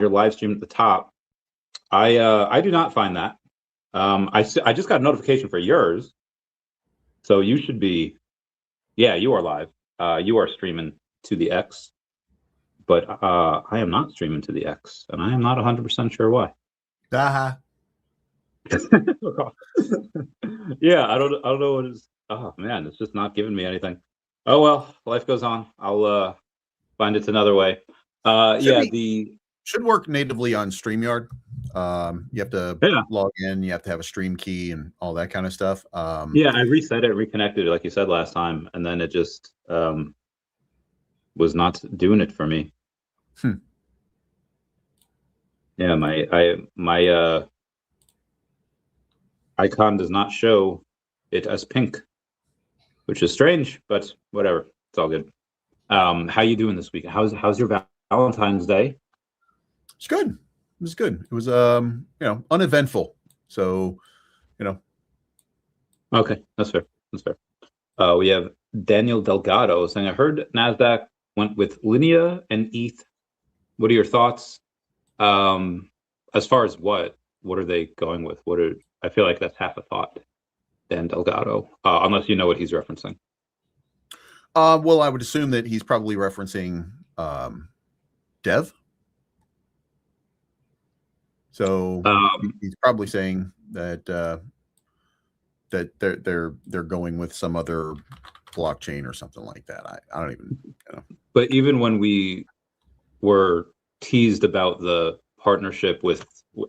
your live stream at the top. I do not find that. I just got a notification for yours, so you should be. Yeah, you are live. You are streaming to the X, but I am not streaming to the X, and I am not 100% sure why. Uh-huh. Yeah, I don't know what it is. Oh man, it's just not giving me anything. Oh well, life goes on. I'll find it another way. Should work natively on StreamYard. You have to log in, you have to have a stream key and all that kind of stuff. Yeah, I reset it, reconnected it like you said last time, and then it just was not doing it for me. Yeah, my icon does not show it as pink, which is strange, but whatever. It's all good. How you doing this week? How's your Valentine's Day? It's good. It was good. It was uneventful. So, Okay, that's fair. That's fair. We have Daniel Delgado saying, I heard NASDAQ went with Linea and ETH. What are your thoughts? As far as what are they going with? I feel like that's half a thought, Dan Delgado, unless you know what he's referencing. Well, I would assume that he's probably referencing Dev. So he's probably saying that that they're going with some other blockchain or something like that. I don't even know. But even when we were teased about the partnership with,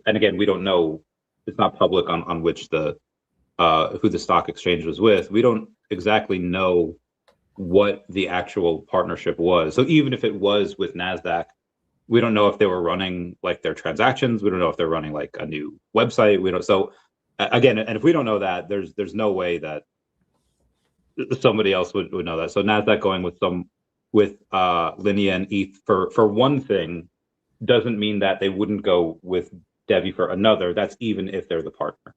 and again, we don't know, it's not public on which the who the stock exchange was with. We don't exactly know what the actual partnership was. So even if it was with NASDAQ, we don't know if they were running like their transactions. We don't know if they're running like a new website. We don't. So again, and if we don't know that, there's no way that somebody else would know that. So NASDAQ going with Linea and ETH for one thing doesn't mean that they wouldn't go with Devve for another. That's even if they're the partner.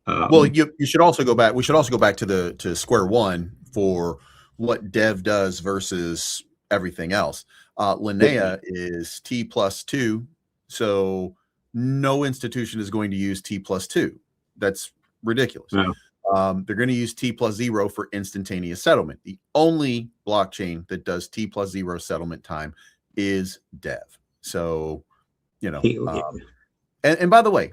Well, you should also go back. We should also go back to square one for what Dev does versus everything else. Linea is T+2, so no institution is going to use T+2. That's ridiculous. No. They're going to use T+0 for instantaneous settlement. The only blockchain that does T+0 settlement time is Dev. So, and by the way,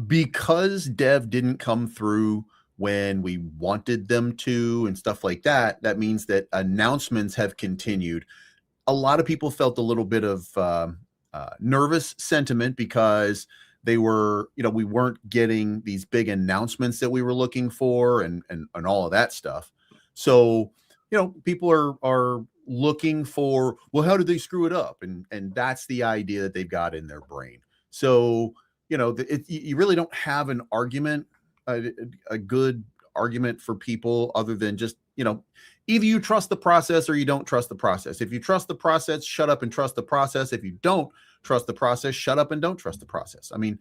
because Dev didn't come through when we wanted them to and stuff like that, that means that announcements have continued. A lot of people felt a little bit of nervous sentiment because they were, we weren't getting these big announcements that we were looking for and all of that stuff. So, people are looking for, well, how did they screw it up? And that's the idea that they've got in their brain. So, you really don't have an argument, a good argument for people other than just, either you trust the process or you don't trust the process. If you trust the process, shut up and trust the process. If you don't trust the process, shut up and don't trust the process. I mean,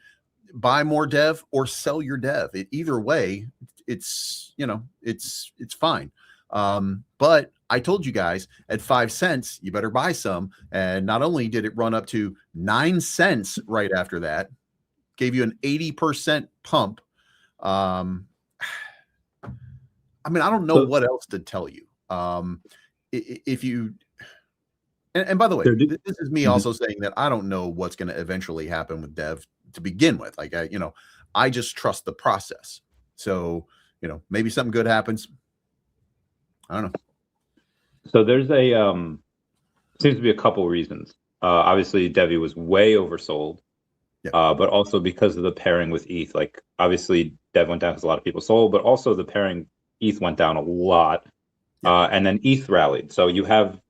buy more Dev or sell your Dev. Either way, it's fine. But I told you guys at 5 cents, you better buy some. And not only did it run up to 9 cents right after that, gave you an 80% pump. I mean, I don't know what else to tell you. If you, and by the way, this is me also saying that I don't know what's going to eventually happen with Dev to begin with. Like, I just trust the process. So, maybe something good happens. I don't know. So there's seems to be a couple reasons. Obviously, Devve was way oversold. Yeah. But also because of the pairing with ETH, like obviously Dev went down because a lot of people sold, but also the pairing ETH went down a lot, and then ETH rallied. So you have,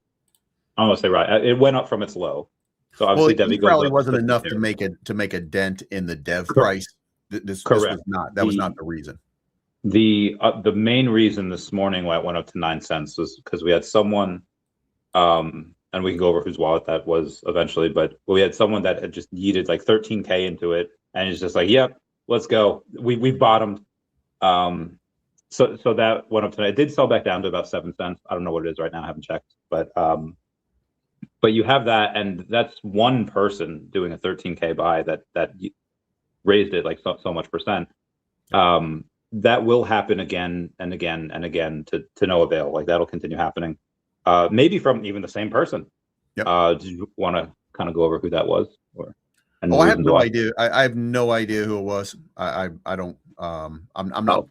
I don't want to say right, it went up from its low. So obviously Devve ETH rally wasn't enough to make a dent in the Dev price. This was not. That was not the reason. The main reason this morning why it went up to 9 cents was because we had someone, and we can go over whose wallet that was eventually, but we had someone that had just yeeted like 13K into it, and it's just like, yep, let's go. We bottomed. So that went up tonight. It did sell back down to about 7 cents. I don't know what it is right now. I haven't checked, but but you have that, and that's one person doing a 13K buy that raised it like so much percent. That will happen again and again and again to no avail. Like that'll continue happening. Maybe from even the same person. Yep. Do you want to kind of go over who that was, or and Oh, the I have reasons no why? idea. I have no idea who it was. I don't. I'm not.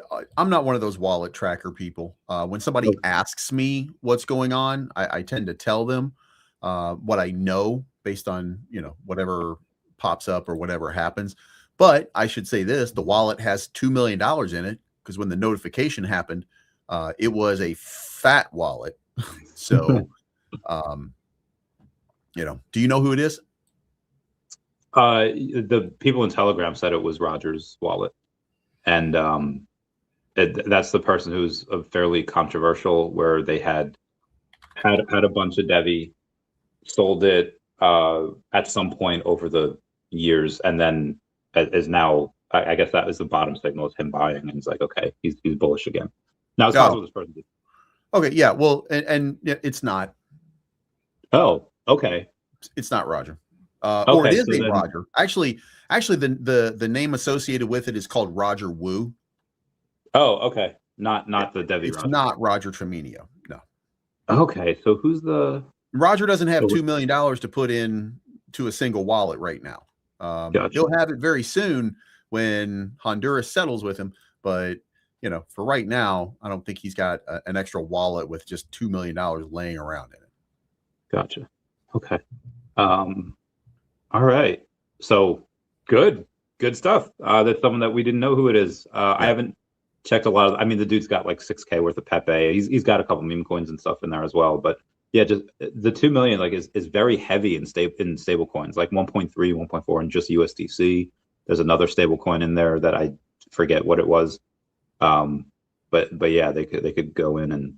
Oh, I'm not one of those wallet tracker people. When somebody okay. asks me what's going on, I tend to tell them what I know based on whatever pops up or whatever happens. But I should say this: the wallet has $2 million in it because when the notification happened, it was a fat wallet. So, um, do you know who it is? The people in Telegram said it was Roger's wallet, and that's the person who's fairly controversial, where they had a bunch of Devve, sold it at some point over the years, and then is now. I guess that was the bottom signal, is him buying, and he's like, okay, he's bullish again. Now it's Oh, possible this person did. okay, yeah. Well, and it's not. Oh, okay, It's not Roger. Or it okay. is So a then, Roger. Actually, the name associated with it is called Roger Wu. oh, okay, not the Devve It's Roger. not Roger Treminio. No. Okay, so who's the? Roger doesn't have Oh, $2 million to put in to a single wallet right now. gotcha. He'll have it very soon when Honduras settles with him. But for right now, I don't think he's got an extra wallet with just $2 million laying around in it. Gotcha. Okay. All right. So good stuff. That's someone that we didn't know who it is. I Yeah. haven't checked a lot of. I mean, the dude's got like 6K worth of Pepe. He's got a couple meme coins and stuff in there as well. But yeah, just the 2 million like is very heavy in stable coins, like 1.3, 1.4, and just USDC. There's another stable coin in there that I forget what it was. But yeah, they could go in, and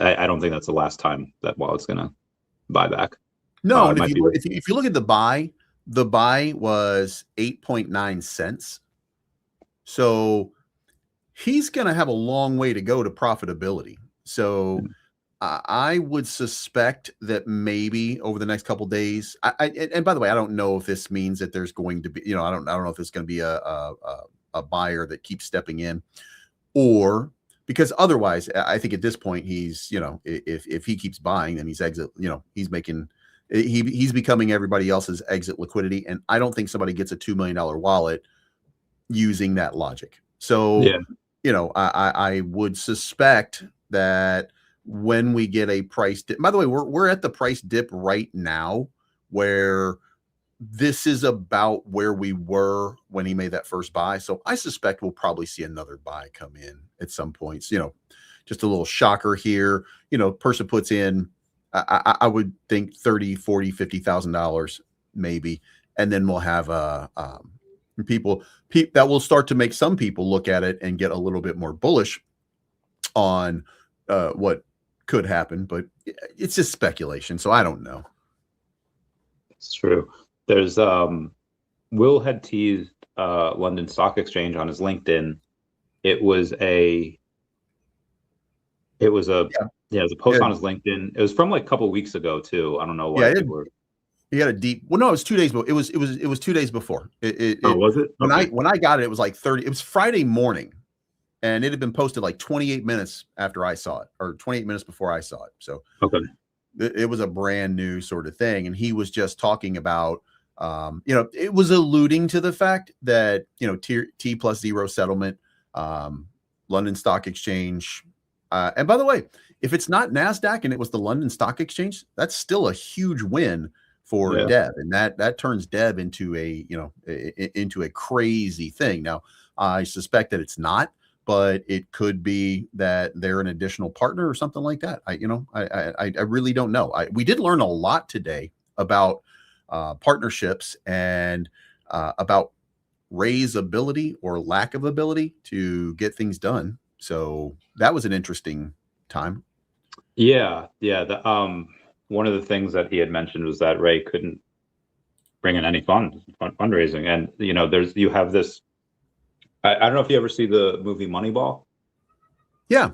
I don't think that's the last time that wallet's gonna buy back. No, It and might be. if you look at the buy was 8.9 cents. So he's going to have a long way to go to profitability. So I would suspect that maybe over the next couple days. And by the way, I don't know if this means that there's going to be, I don't know if it's going to be a buyer that keeps stepping in, or because otherwise, I think at this point he's, if he keeps buying, then he's he's making. He's becoming everybody else's exit liquidity, and I don't think somebody gets a $2 million wallet using that logic. So, Yeah. I would suspect that when we get a price dip, by the way, we're at the price dip right now, where this is about where we were when he made that first buy. So I suspect we'll probably see another buy come in at some points. Just a little shocker here. Person puts in, I would think 30, 40, $50,000 maybe, and then we'll have people that will start to make some people look at it and get a little bit more bullish on what could happen. But it's just speculation, so I don't know. It's true. There's Will had teased London Stock Exchange on his LinkedIn. It was a it was a post on his LinkedIn. It was from like a couple weeks ago too. I don't know why people were. He had a deep. Well, no, it was 2 days. But it was 2 days before. Was it? When I got it, it was like 30. It was Friday morning, and it had been posted like 28 minutes after I saw it, or 28 minutes before I saw it. So Okay. It was a brand new sort of thing, and he was just talking about. It was alluding to the fact that T+0 settlement, London Stock Exchange, and by the way, if it's not NASDAQ and it was the London Stock Exchange, that's still a huge win for Dev, and that turns Dev into a crazy thing. Now, I suspect that it's not, but it could be that they're an additional partner or something like that. I really don't know. We did learn a lot today about partnerships and about Ray's ability or lack of ability to get things done. So that was an interesting time. Yeah. One of the things that he had mentioned was that Ray couldn't bring in any fundraising, and you have this. I don't know if you ever see the movie Moneyball. Yeah.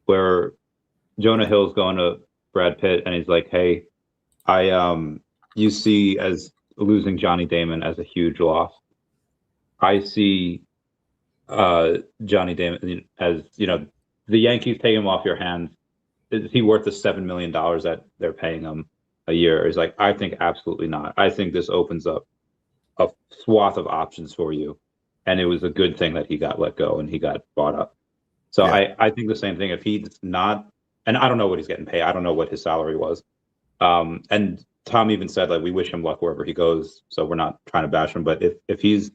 Where Jonah Hill's going to Brad Pitt, and he's like, "Hey, I you see as losing Johnny Damon as a huge loss. I see Johnny Damon as, the Yankees take him off your hands. Is he worth the $7 million that they're paying him a year?" He's like, "I think absolutely not. I think this opens up a swath of options for you." And it was a good thing that he got let go and he got bought up. So Yeah. I think the same thing. If he's not, and I don't know what he's getting paid. I don't know what his salary was. And Tom even said, like, we wish him luck wherever he goes. So we're not trying to bash him. But if he's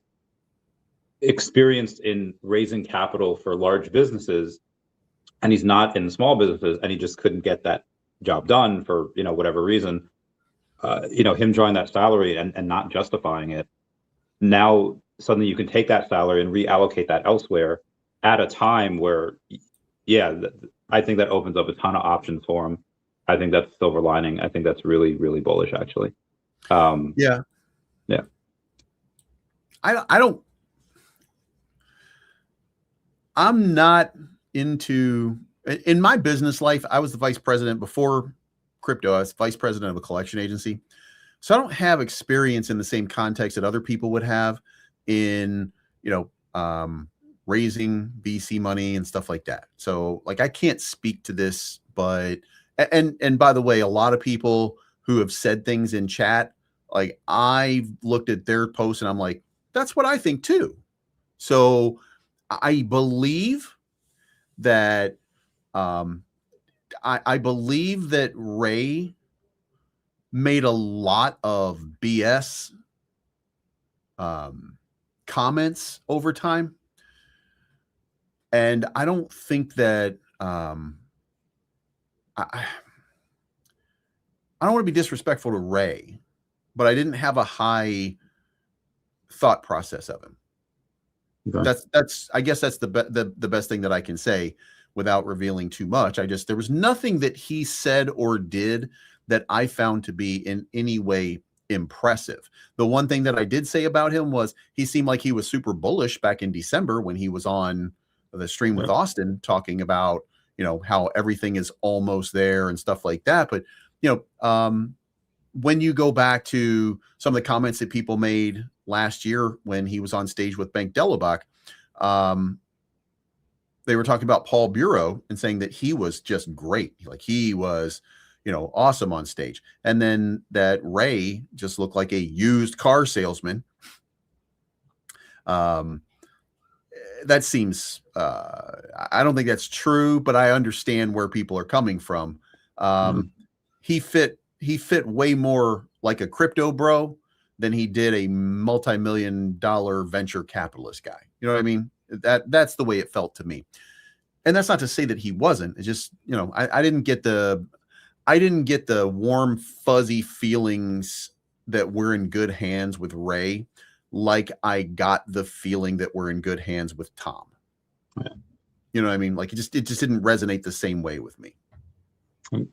experienced in raising capital for large businesses and he's not in small businesses and he just couldn't get that job done for, whatever reason, him drawing that salary and not justifying it, now suddenly you can take that salary and reallocate that elsewhere at a time where, yeah, I think that opens up a ton of options for him. I think that's silver lining. I think that's really, really bullish, actually. Yeah. Yeah. I don't. I'm not into, in my business life, I was the vice president before crypto. I was vice president of a collection agency. So I don't have experience in the same context that other people would have in, raising VC money and stuff like that. So like, I can't speak to this, but, and by the way, a lot of people who have said things in chat, like I've looked at their posts and I'm like, that's what I think too. So I believe that, I believe that Ray made a lot of BS comments over time. And I don't think that I don't want to be disrespectful to Ray, but I didn't have a high thought process of him. Okay. That's I guess that's the best thing that I can say without revealing too much. There was nothing that he said or did that I found to be in any way impressive. The one thing that I did say about him was he seemed like he was super bullish back in December when he was on the stream with Austin talking about, how everything is almost there and stuff like that. But, when you go back to some of the comments that people made last year when he was on stage with Bank Delabach, they were talking about Paul Bureau and saying that he was just great. Like he was, awesome on stage. And then that Ray just looked like a used car salesman. That seems, I don't think that's true, but I understand where people are coming from. He fit way more like a crypto bro than he did a multi-million-dollar venture capitalist guy. You know what I mean? That's the way it felt to me. And that's not to say that he wasn't. It's just, I didn't get the warm, fuzzy feelings that we're in good hands with Ray, like I got the feeling that we're in good hands with Tom. Yeah. You know what I mean? Like it just didn't resonate the same way with me.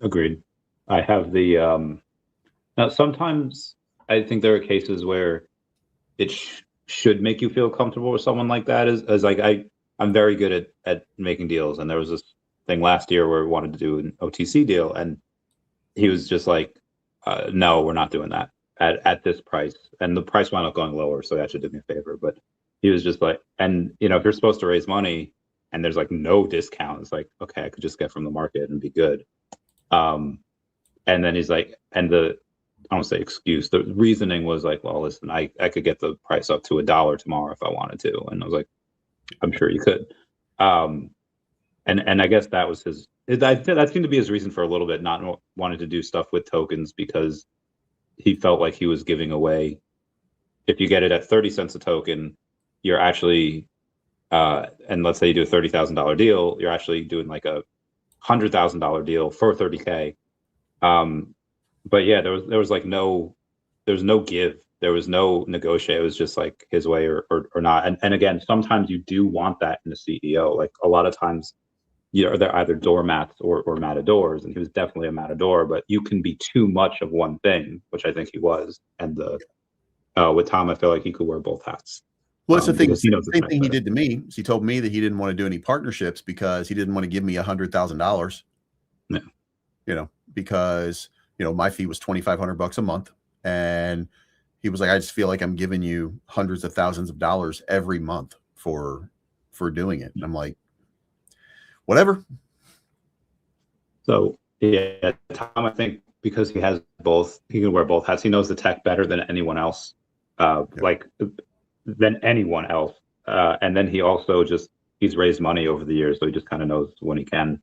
Agreed. I have the now sometimes I think there are cases where it should make you feel comfortable with someone like that. As like I'm very good at making deals, and there was this thing last year where we wanted to do an OTC deal, and he was just like, "No, we're not doing that at this price." And the price wound up going lower, so that should do me a favor. But he was just like, and if you're supposed to raise money and there's like no discount, it's like, okay, I could just get from the market and be good. And then he's like, and I don't say excuse, the reasoning was like, well, listen, I could get the price up to $1 tomorrow if I wanted to. And I was like, I'm sure you could. And I guess that was that seemed to be his reason for a little bit not wanting to do stuff with tokens, because he felt like he was giving away. If you get it at 30 cents a token, you're actually, and let's say you do a $30,000 deal, you're actually doing like a $100,000 deal for 30K. But yeah, there was like there's no give, there was no negotiate. It was just like his way or not. And again, sometimes you do want that in a CEO. Like a lot of times, they're either doormats or matadors, and he was definitely a matador. But you can be too much of one thing, which I think he was. And with Tom, I feel like he could wear both hats. Well, it's the thing. Same thing he did to me is he told me that he didn't want to do any partnerships because he didn't want to give me $100,000. Yeah. because, my fee was $2,500 a month. And he was like, I just feel like I'm giving you hundreds of thousands of dollars every month for doing it. And I'm like, whatever. So yeah, Tom, I think because he has both, he can wear both hats. He knows the tech better than anyone else, like than anyone else. And then he also he's raised money over the years, so he just kind of knows when he can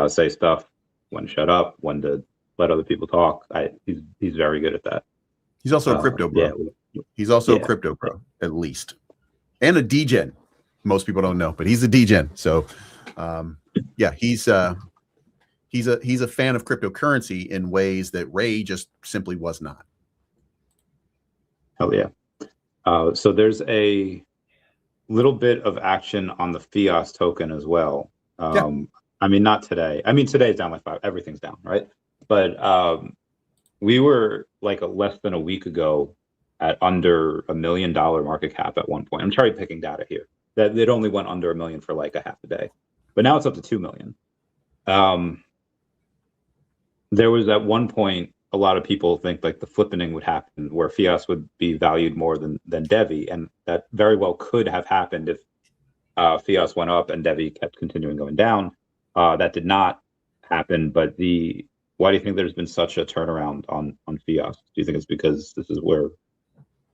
say stuff, when to shut up, when to let other people talk. He's very good at that. He's also a crypto bro. Yeah. He's also a crypto bro, at least, and a degen. Most people don't know, but he's a degen. So, yeah, he's a fan of cryptocurrency in ways that Ray just simply was not. Hell yeah. So there's a little bit of action on the Fias token as well. I mean, not today. I mean, today's down like 5. Everything's down, right? But we were like less than a week ago at under $1 million market cap at one point. I'm cherry picking data here. That it only went under $1 million for like a half a day, but now it's up to 2 million. There was at one point a lot of people think like the flippening would happen where Fias would be valued more than Devve, and that very well could have happened if Fias went up and Devve kept continuing going down. That did not happen, but why do you think there's been such a turnaround on Fias? Do you think it's because this is where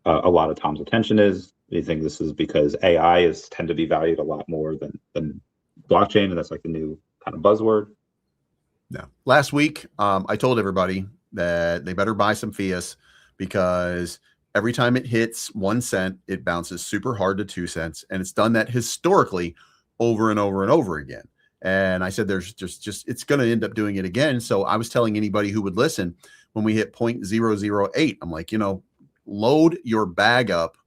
a lot of Tom's attention is? Do you think this is because AI tend to be valued a lot more than blockchain, and that's like the new kind of buzzword? No. Last week, I told everybody that they better buy some Fias because every time it hits 1 cent, it bounces super hard to 2 cents, and it's done that historically over and over and over again. And I said, there's just it's going to end up doing it again. So I was telling anybody who would listen, when we hit 0.008, I'm like, load your bag up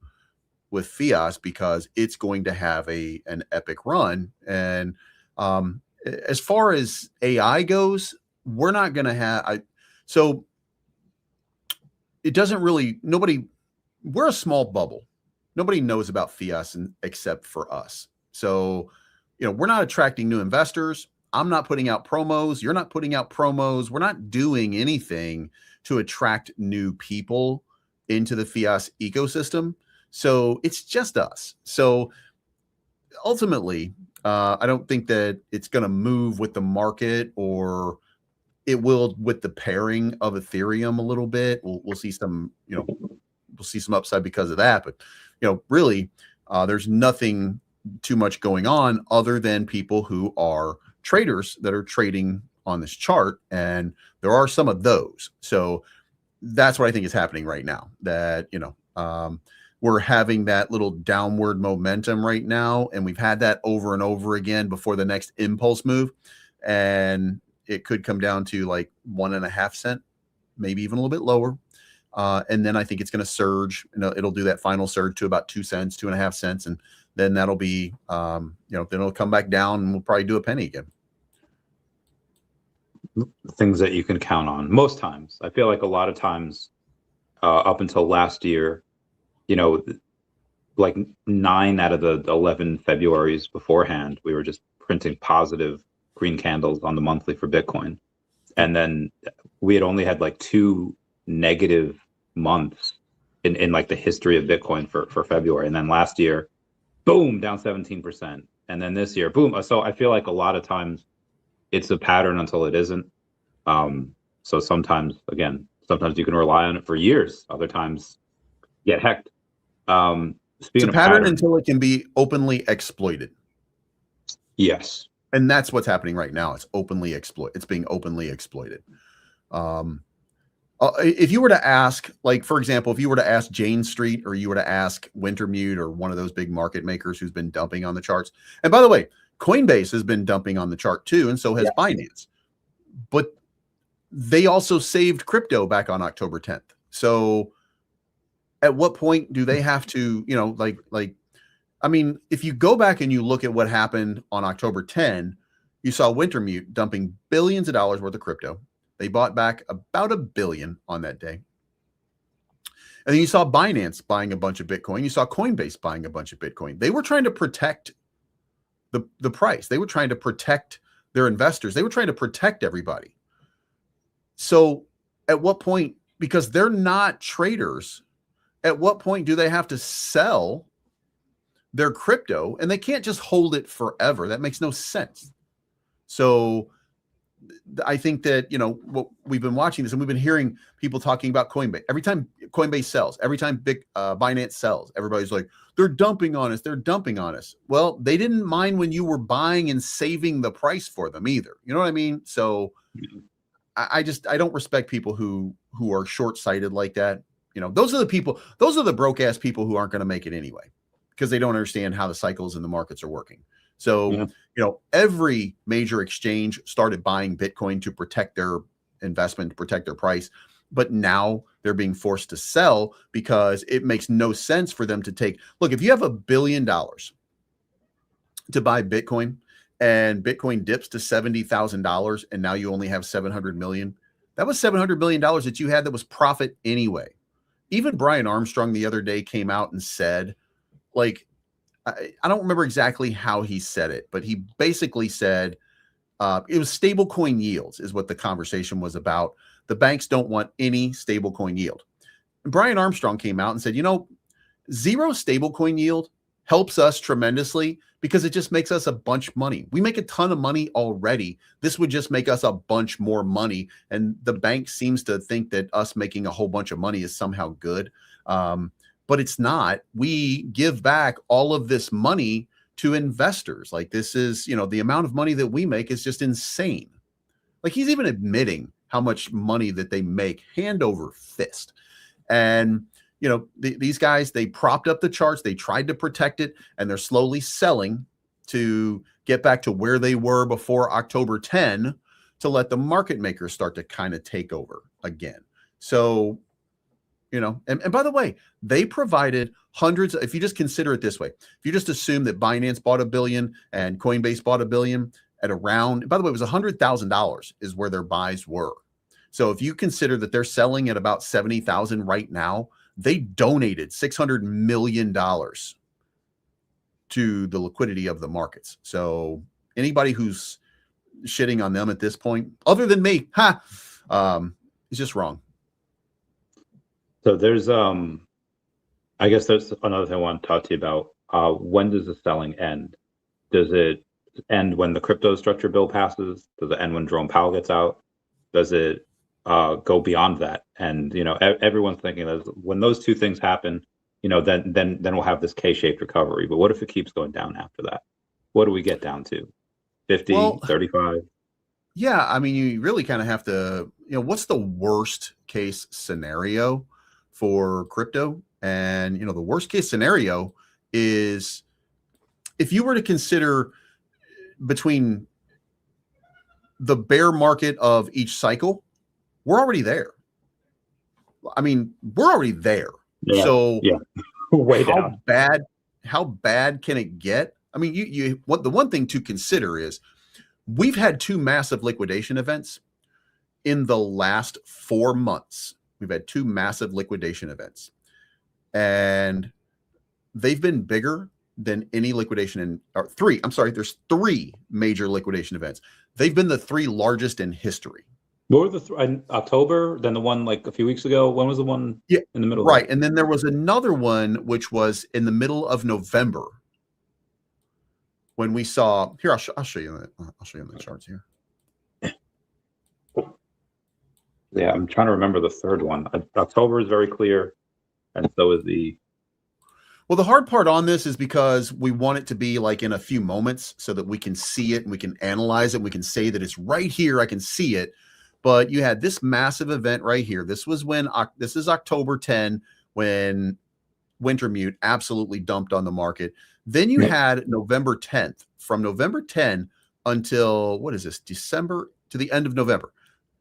with Fias because it's going to have an epic run. And as far as AI goes, we're not going to have, so it doesn't really, we're a small bubble. Nobody knows about Fias except for us. So, we're not attracting new investors. I'm not putting out promos. You're not putting out promos. We're not doing anything to attract new people into the Fias ecosystem. So it's just us. So ultimately, I don't think that it's going to move with the market, or it will with the pairing of Ethereum a little bit. We'll see some, we'll see some upside because of that. But, really, there's nothing too much going on other than people who are traders that are trading on this chart. And there are some of those. So that's what I think is happening right now, that, we're having that little downward momentum right now. And we've had that over and over again before the next impulse move. And it could come down to like 1.5 cent, maybe even a little bit lower. And then I think it's going to surge. It'll do that final surge to about 2 cents, 2.5 cents. And then that'll be, then it'll come back down and we'll probably do a penny again. Things that you can count on most times. I feel like a lot of times up until last year, like 9 out of the 11 Februaries beforehand, we were just printing positive green candles on the monthly for Bitcoin. And then we had only had like 2 negative months in like the history of Bitcoin for February. And then last year, boom, down 17%. And then this year, boom. So I feel like a lot of times it's a pattern until it isn't. So sometimes you can rely on it for years. Other times get hacked. It's a pattern until it can be openly exploited. Yes. And that's what's happening right now. It's being openly exploited. If you were to ask, like, for example, if you were to ask Jane Street, or you were to ask Wintermute, or one of those big market makers who's been dumping on the charts. And by the way, Coinbase has been dumping on the chart too, and so has Binance. But they also saved crypto back on October 10th. So at what point do they have to, I mean, if you go back and you look at what happened on October 10, you saw Wintermute dumping billions of dollars worth of crypto. They bought back about $1 billion on that day. And then you saw Binance buying a bunch of Bitcoin. You saw Coinbase buying a bunch of Bitcoin. They were trying to protect the price. They were trying to protect their investors. They were trying to protect everybody. So at what point, because they're not traders, at what point do they have to sell their crypto? And they can't just hold it forever. That makes no sense. So I think that, what we've been watching this and we've been hearing people talking about Coinbase. Every time Coinbase sells, every time Binance sells, everybody's like, they're dumping on us. They're dumping on us. Well, they didn't mind when you were buying and saving the price for them either. You know what I mean? So I don't respect people who are short-sighted like that. Those are the broke ass people who aren't going to make it anyway, because they don't understand how the cycles in the markets are working. So, every major exchange started buying Bitcoin to protect their investment, to protect their price. But now they're being forced to sell because it makes no sense for them to take. Look, if you have $1 billion to buy Bitcoin and Bitcoin dips to $70,000 and now you only have 700 million, that was $700 million that you had that was profit anyway. Even Brian Armstrong the other day came out and said, like, I don't remember exactly how he said it, but he basically said it was stablecoin yields is what the conversation was about. The banks don't want any stablecoin yield. And Brian Armstrong came out and said, zero stablecoin yield helps us tremendously because it just makes us a bunch of money. We make a ton of money already. This would just make us a bunch more money. And the bank seems to think that us making a whole bunch of money is somehow good. But it's not. We give back all of this money to investors. Like, this is, the amount of money that we make is just insane. Like, he's even admitting how much money that they make hand over fist. And, these guys, they propped up the charts. They tried to protect it, and they're slowly selling to get back to where they were before October 10 to let the market makers start to kind of take over again. So, and by the way, they provided hundreds. If you just consider it this way, if you just assume that Binance bought $1 billion and Coinbase bought $1 billion at around, by the way, it was $100,000 is where their buys were. So if you consider that they're selling at about 70,000 right now, they donated $600 million to the liquidity of the markets. So anybody who's shitting on them at this point, other than me, is just wrong. So there's, I guess there's another thing I want to talk to you about. When does the selling end? Does it end when the crypto structure bill passes? Does it end when Jerome Powell gets out? Does it go beyond that? And everyone's thinking that when those two things happen, then we'll have this K-shaped recovery. But what if it keeps going down after that? What do we get down to? 50, 35? Yeah, I mean, you really kind of have to, what's the worst case scenario for crypto? And, the worst case scenario is if you were to consider between the bear market of each cycle, we're already there. I mean, we're already there. Yeah, so way down. How bad can it get? I mean, the one thing to consider is we've had two massive liquidation events in the last 4 months. We've had two massive liquidation events, and they've been bigger than any liquidation there's 3 major liquidation events. They've been the 3 largest in history. What were the October, then the one like a few weeks ago? When was the one in the middle? Right. And then there was another one, which was in the middle of November, when we saw, here, I'll show you the charts here. Yeah, I'm trying to remember the third one. October is very clear, and so is the. Well, the hard part on this is because we want it to be like in a few moments so that we can see it and we can analyze it. And we can say that it's right here. I can see it. But you had this massive event right here. This is October 10, when Wintermute absolutely dumped on the market. Then you had November 10th. From November 10 until, what is this, December, to the end of November.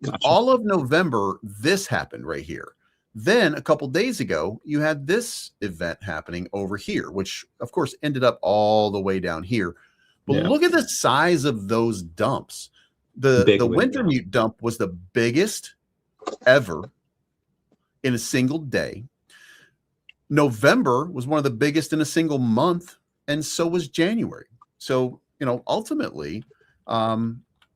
Gotcha. All of November, this happened right here. Then a couple days ago, you had this event happening over here, which of course ended up all the way down here. But look at the size of those dumps. The Wintermute dump was the biggest ever in a single day. November was one of the biggest in a single month, and so was January. So, ultimately,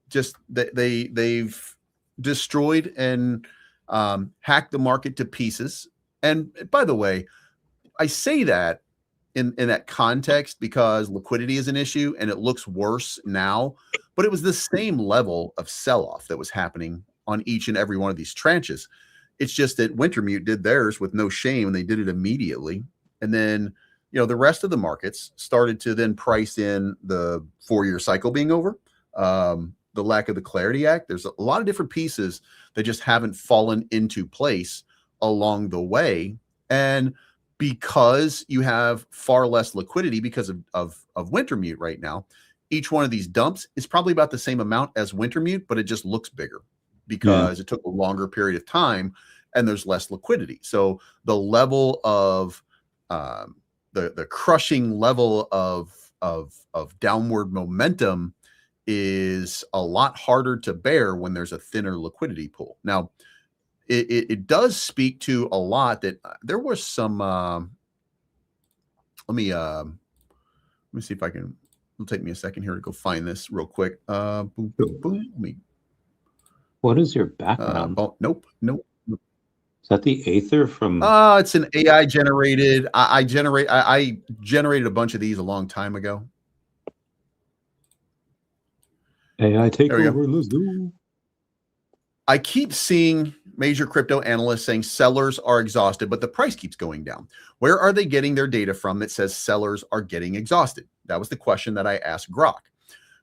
just they've destroyed and hacked the market to pieces. And by the way, I say that in that context because liquidity is an issue and it looks worse now, but it was the same level of sell-off that was happening on each and every one of these tranches. It's just that Wintermute did theirs with no shame and they did it immediately. And then, the rest of the markets started to then price in the 4-year cycle being over, the lack of the Clarity Act. There's a lot of different pieces that just haven't fallen into place along the way. And because you have far less liquidity because of Wintermute right now, each one of these dumps is probably about the same amount as Wintermute, but it just looks bigger because it took a longer period of time and there's less liquidity. So the level of the crushing level of downward momentum is a lot harder to bear when there's a thinner liquidity pool. Now, it does speak to a lot that there was some. Let me see if I can. It'll take me a second here to go find this real quick. Boom, boom, boom. Let me. What is your background? Nope. Is that the Aether from? It's an AI generated. I generated a bunch of these a long time ago. AI takeover. Let's do. I keep seeing major crypto analysts saying sellers are exhausted, but the price keeps going down. Where are they getting their data from that says sellers are getting exhausted? That was the question that I asked Grok.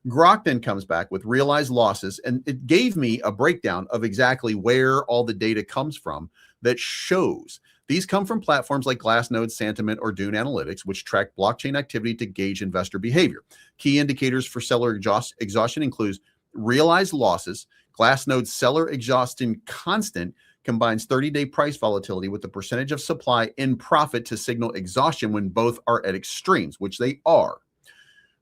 Grok then comes back with realized losses, and it gave me a breakdown of exactly where all the data comes from that shows. These come from platforms like Glassnode, Santiment, or Dune Analytics, which track blockchain activity to gauge investor behavior. Key indicators for seller exhaustion includes realized losses. Glassnode's seller exhaustion constant combines 30-day price volatility with the percentage of supply in profit to signal exhaustion when both are at extremes, which they are.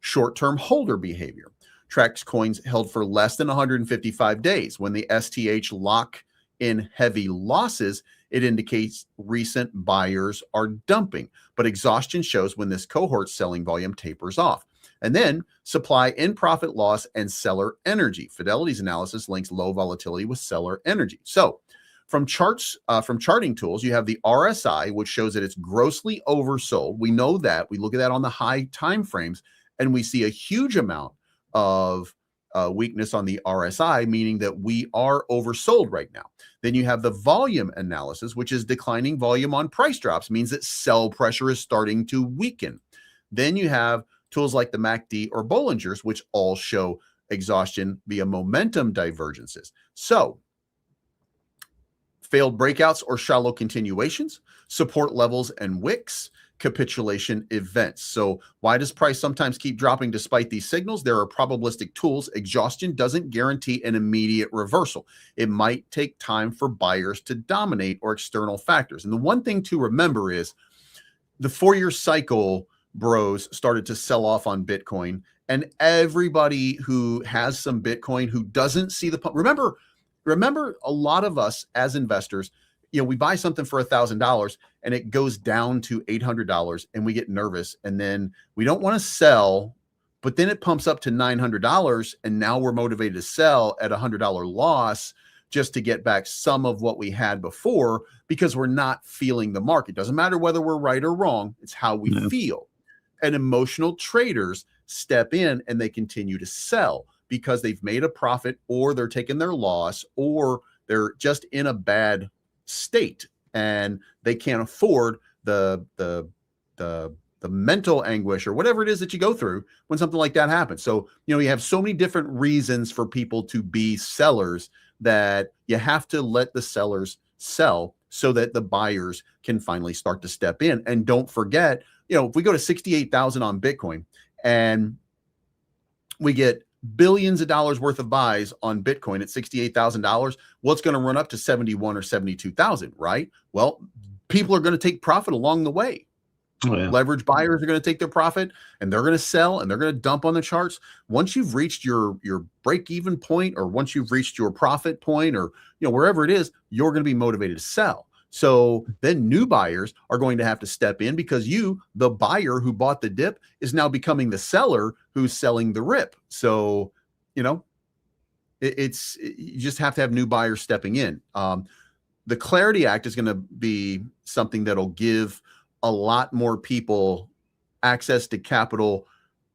Short-term holder behavior tracks coins held for less than 155 days. When the STH lock in heavy losses, it indicates recent buyers are dumping, but exhaustion shows when this cohort selling volume tapers off. And then supply in profit loss and seller energy. Fidelity's analysis links low volatility with seller energy. So from charts, from charting tools, you have the RSI, which shows that it's grossly oversold. We know that. We look at that on the high time frames, and we see a huge amount of weakness on the RSI, meaning that we are oversold right now. Then you have the volume analysis, which is declining volume on price drops, means that sell pressure is starting to weaken. Then you have tools like the MACD or Bollinger's, which all show exhaustion via momentum divergences. So failed breakouts or shallow continuations, support levels and wicks, capitulation events. So why does price sometimes keep dropping despite these signals? There are probabilistic tools. Exhaustion doesn't guarantee an immediate reversal. It might take time for buyers to dominate or external factors. And the one thing to remember is the 4-year cycle bros started to sell off on Bitcoin, and everybody who has some Bitcoin who doesn't see the pump. Remember a lot of us as investors, we buy something for $1,000 and it goes down to $800 and we get nervous, and then we don't want to sell, but then it pumps up to $900 and now we're motivated to sell at $100 loss just to get back some of what we had before because we're not feeling the market. Doesn't matter whether we're right or wrong, it's how we feel. And emotional traders step in and they continue to sell because they've made a profit, or they're taking their loss, or they're just in a bad state and they can't afford the mental anguish or whatever it is that you go through when something like that happens. So, you have so many different reasons for people to be sellers that you have to let the sellers sell so that the buyers can finally start to step in. And don't forget, if we go to 68,000 on Bitcoin and we get billions of dollars worth of buys on Bitcoin at $68,000, well, it's going to run up to 71 or 72,000, right? Well, people are going to take profit along the way. Leverage buyers are going to take their profit and they're going to sell and they're going to dump on the charts. Once you've reached your break-even point, or once you've reached your profit point, or wherever it is, you're going to be motivated to sell. So then new buyers are going to have to step in because you, the buyer who bought the dip, is now becoming the seller who's selling the rip. So, You just have to have new buyers stepping in. The Clarity Act is going to be something that'll give a lot more people access to capital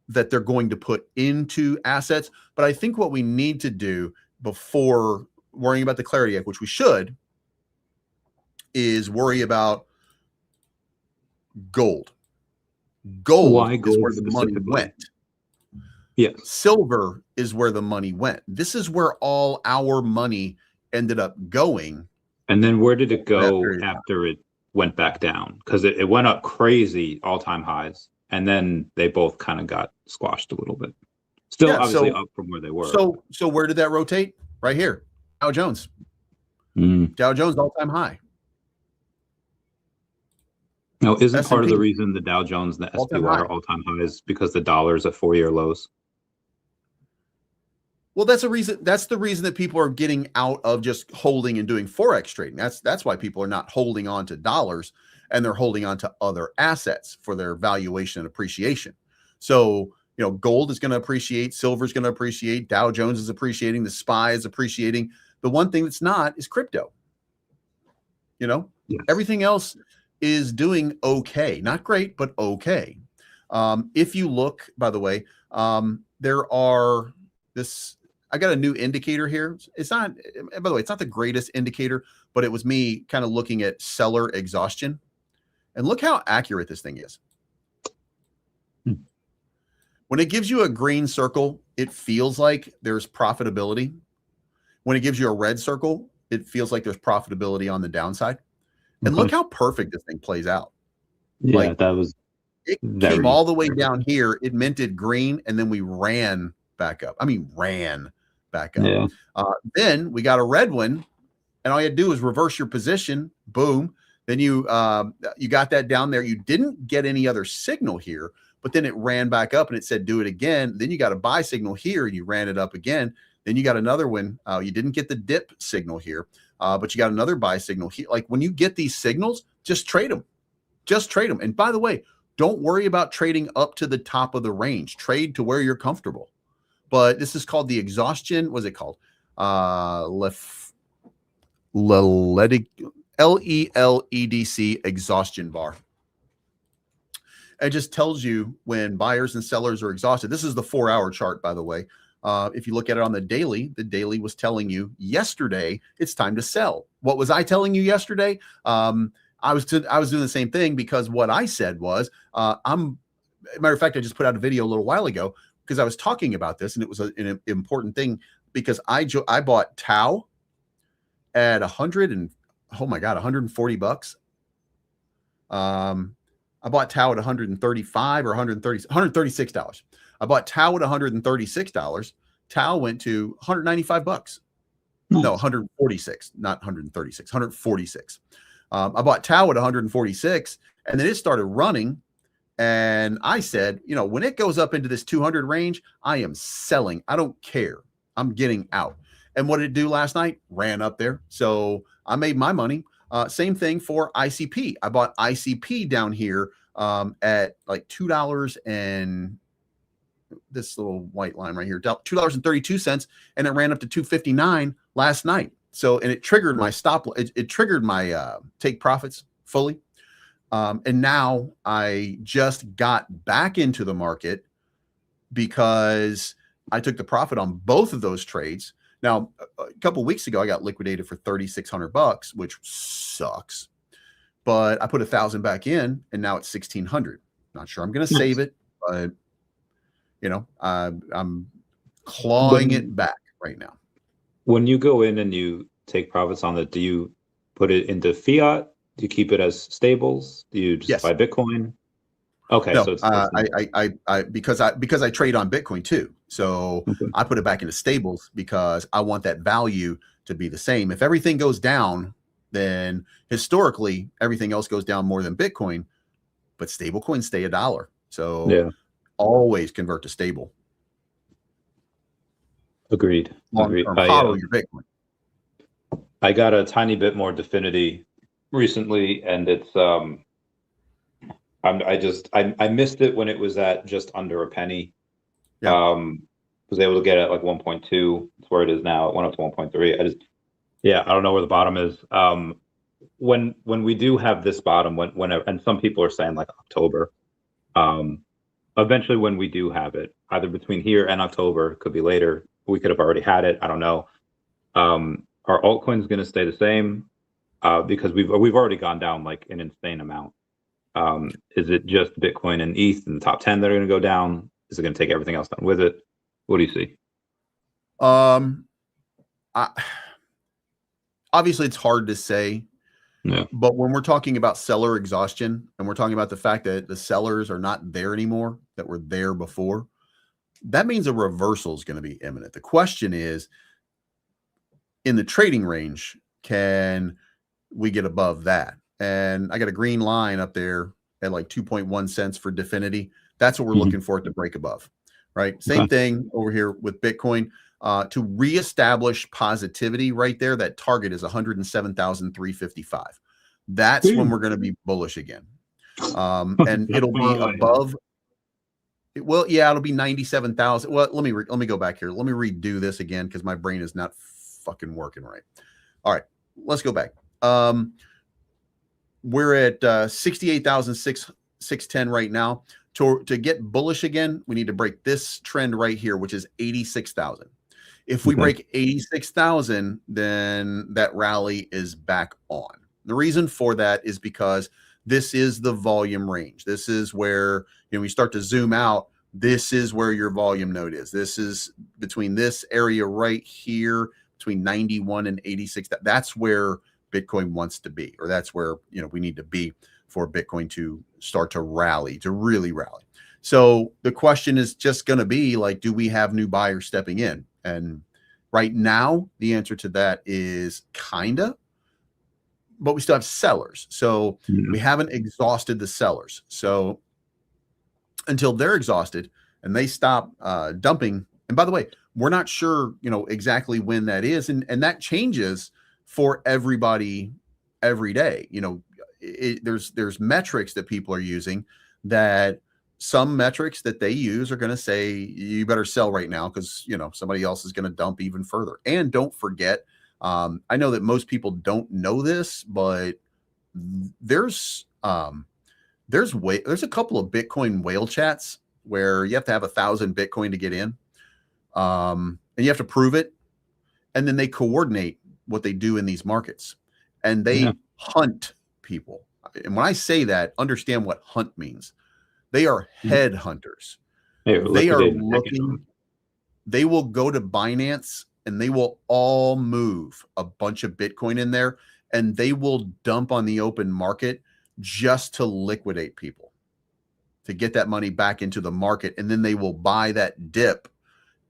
that they're going to put into assets. But I think what we need to do before worrying about the Clarity Act, which we should, is worry about gold. Gold is where the money went. Yes. Silver is where the money went. This is where all our money ended up going. And then where did it go after it went back down? Because it went up crazy, all-time highs, and then they both kind of got squashed a little bit. Still, obviously, up from where they were. So where did that rotate? Right here, Dow Jones. Dow Jones all-time high. No, isn't part of the reason the Dow Jones and the SPY are all-time highs because the dollar's at 4-year lows? Well, that's the reason that people are getting out of just holding and doing Forex trading. That's why people are not holding on to dollars, and they're holding on to other assets for their valuation and appreciation. So, gold is going to appreciate, silver is going to appreciate, Dow Jones is appreciating, the SPY is appreciating. The one thing that's not is crypto. Yes. Everything else is doing okay. Not great, but okay. If you look, by the way, I got a new indicator here. It's not, by the way, it's not the greatest indicator, but it was me kind of looking at seller exhaustion. And look how accurate this thing is. When it gives you a green circle, it feels like there's profitability. When it gives you a red circle, it feels like there's profitability on the downside. And look how perfect this thing plays out. Yeah, that was. It came all the way down here. It minted green, and then we ran back up. Ran back up. Yeah. Then we got a red one, and all you had to do was reverse your position. Boom. Then you got that down there. You didn't get any other signal here, but then it ran back up and it said do it again. Then you got a buy signal here, and you ran it up again. Then you got another one. You didn't get the dip signal here, but you got another buy signal here. Like when you get these signals, just trade them. Just trade them. And by the way, don't worry about trading up to the top of the range. Trade to where you're comfortable. But this is called the exhaustion. What's it called? LELEDC exhaustion bar. It just tells you when buyers and sellers are exhausted. This is the 4-hour chart, by the way. If you look at it on the daily was telling you yesterday it's time to sell. What was I telling you yesterday? I was doing the same thing, because what I said was, matter of fact, I just put out a video a little while ago because I was talking about this, and it was an important thing, because I bought Tau at $140. I bought Tau at $135 or $136. I bought Tau at $136. Tau went to $195. No, 146, not 136, 146. I bought Tau at 146, and then it started running. And I said, when it goes up into this 200 range, I am selling. I don't care. I'm getting out. And what did it do last night? Ran up there. So I made my money. Same thing for ICP. I bought ICP down here at like $2 and this little white line right here, $2.32, and it ran up to $2.59 last night. So, and it triggered my stop. It triggered my take profits fully. And now I just got back into the market because I took the profit on both of those trades. Now, a couple of weeks ago, I got liquidated for $3,600, which sucks. But I put 1,000 back in, and now it's 1,600. Not sure I'm going to save it, but I'm clawing it back right now. When you go in and you take profits on it, do you put it into fiat? Do you keep it as stables? Do you just buy Bitcoin? Okay, no, so it's because I trade on Bitcoin too. So I put it back into stables because I want that value to be the same. If everything goes down, then historically everything else goes down more than Bitcoin, but stable coins stay $1. So always convert to stable. Agreed. Follow your Bitcoin. I got a tiny bit more Definity recently, and it's I missed it when it was at just under a penny. Yeah. was able to get it at like 1.2. It's where it is now. It went up to 1.3. I don't know where the bottom is. When we do have this bottom, and some people are saying like October, eventually when we do have it, either between here and October, could be later, we could have already had it. I don't know. Are altcoins going to stay the same? Because we've already gone down like an insane amount. Is it just Bitcoin and ETH in the top 10 that are going to go down? Is it going to take everything else down with it? What do you see? Obviously, it's hard to say. Yeah. But when we're talking about seller exhaustion and we're talking about the fact that the sellers are not there anymore, that were there before, that means a reversal is going to be imminent. The question is, in the trading range, can we get above that? And I got a green line up there at like 2.1 cents for Definity. That's what we're looking for it to break above, right? Same thing over here with Bitcoin. To reestablish positivity right there, that target is 107,355. That's when we're going to be bullish again. And it'll be above. Well, yeah, it'll be 97,000. Well, let me go back here. Let me redo this again because my brain is not fucking working right. All right, let's go back. We're at 68,610 right now. To get bullish again, we need to break this trend right here, which is 86,000. If we break 86,000, then that rally is back on. The reason for that is because this is the volume range. This is where, we start to zoom out. This is where your volume node is. This is between this area right here, between 91 and 86. That's where Bitcoin wants to be, or that's where, we need to be for Bitcoin to start to rally, to really rally. So the question is just going to be like, do we have new buyers stepping in? And right now, the answer to that is kinda, but we still have sellers. So we haven't exhausted the sellers. So until they're exhausted and they stop dumping, and by the way, we're not sure, exactly when that is. And that changes for everybody every day. There's metrics that people are using, that some metrics that they use are going to say you better sell right now because somebody else is going to dump even further. And don't forget, I know that most people don't know this, but there's a couple of Bitcoin whale chats where you have to have 1,000 Bitcoin to get in, and you have to prove it, and then they coordinate what they do in these markets, and they hunt people. And when I say that, understand what hunt means. They are headhunters. They are looking. They will go to Binance and they will all move a bunch of Bitcoin in there, and they will dump on the open market just to liquidate people, to get that money back into the market. And then they will buy that dip,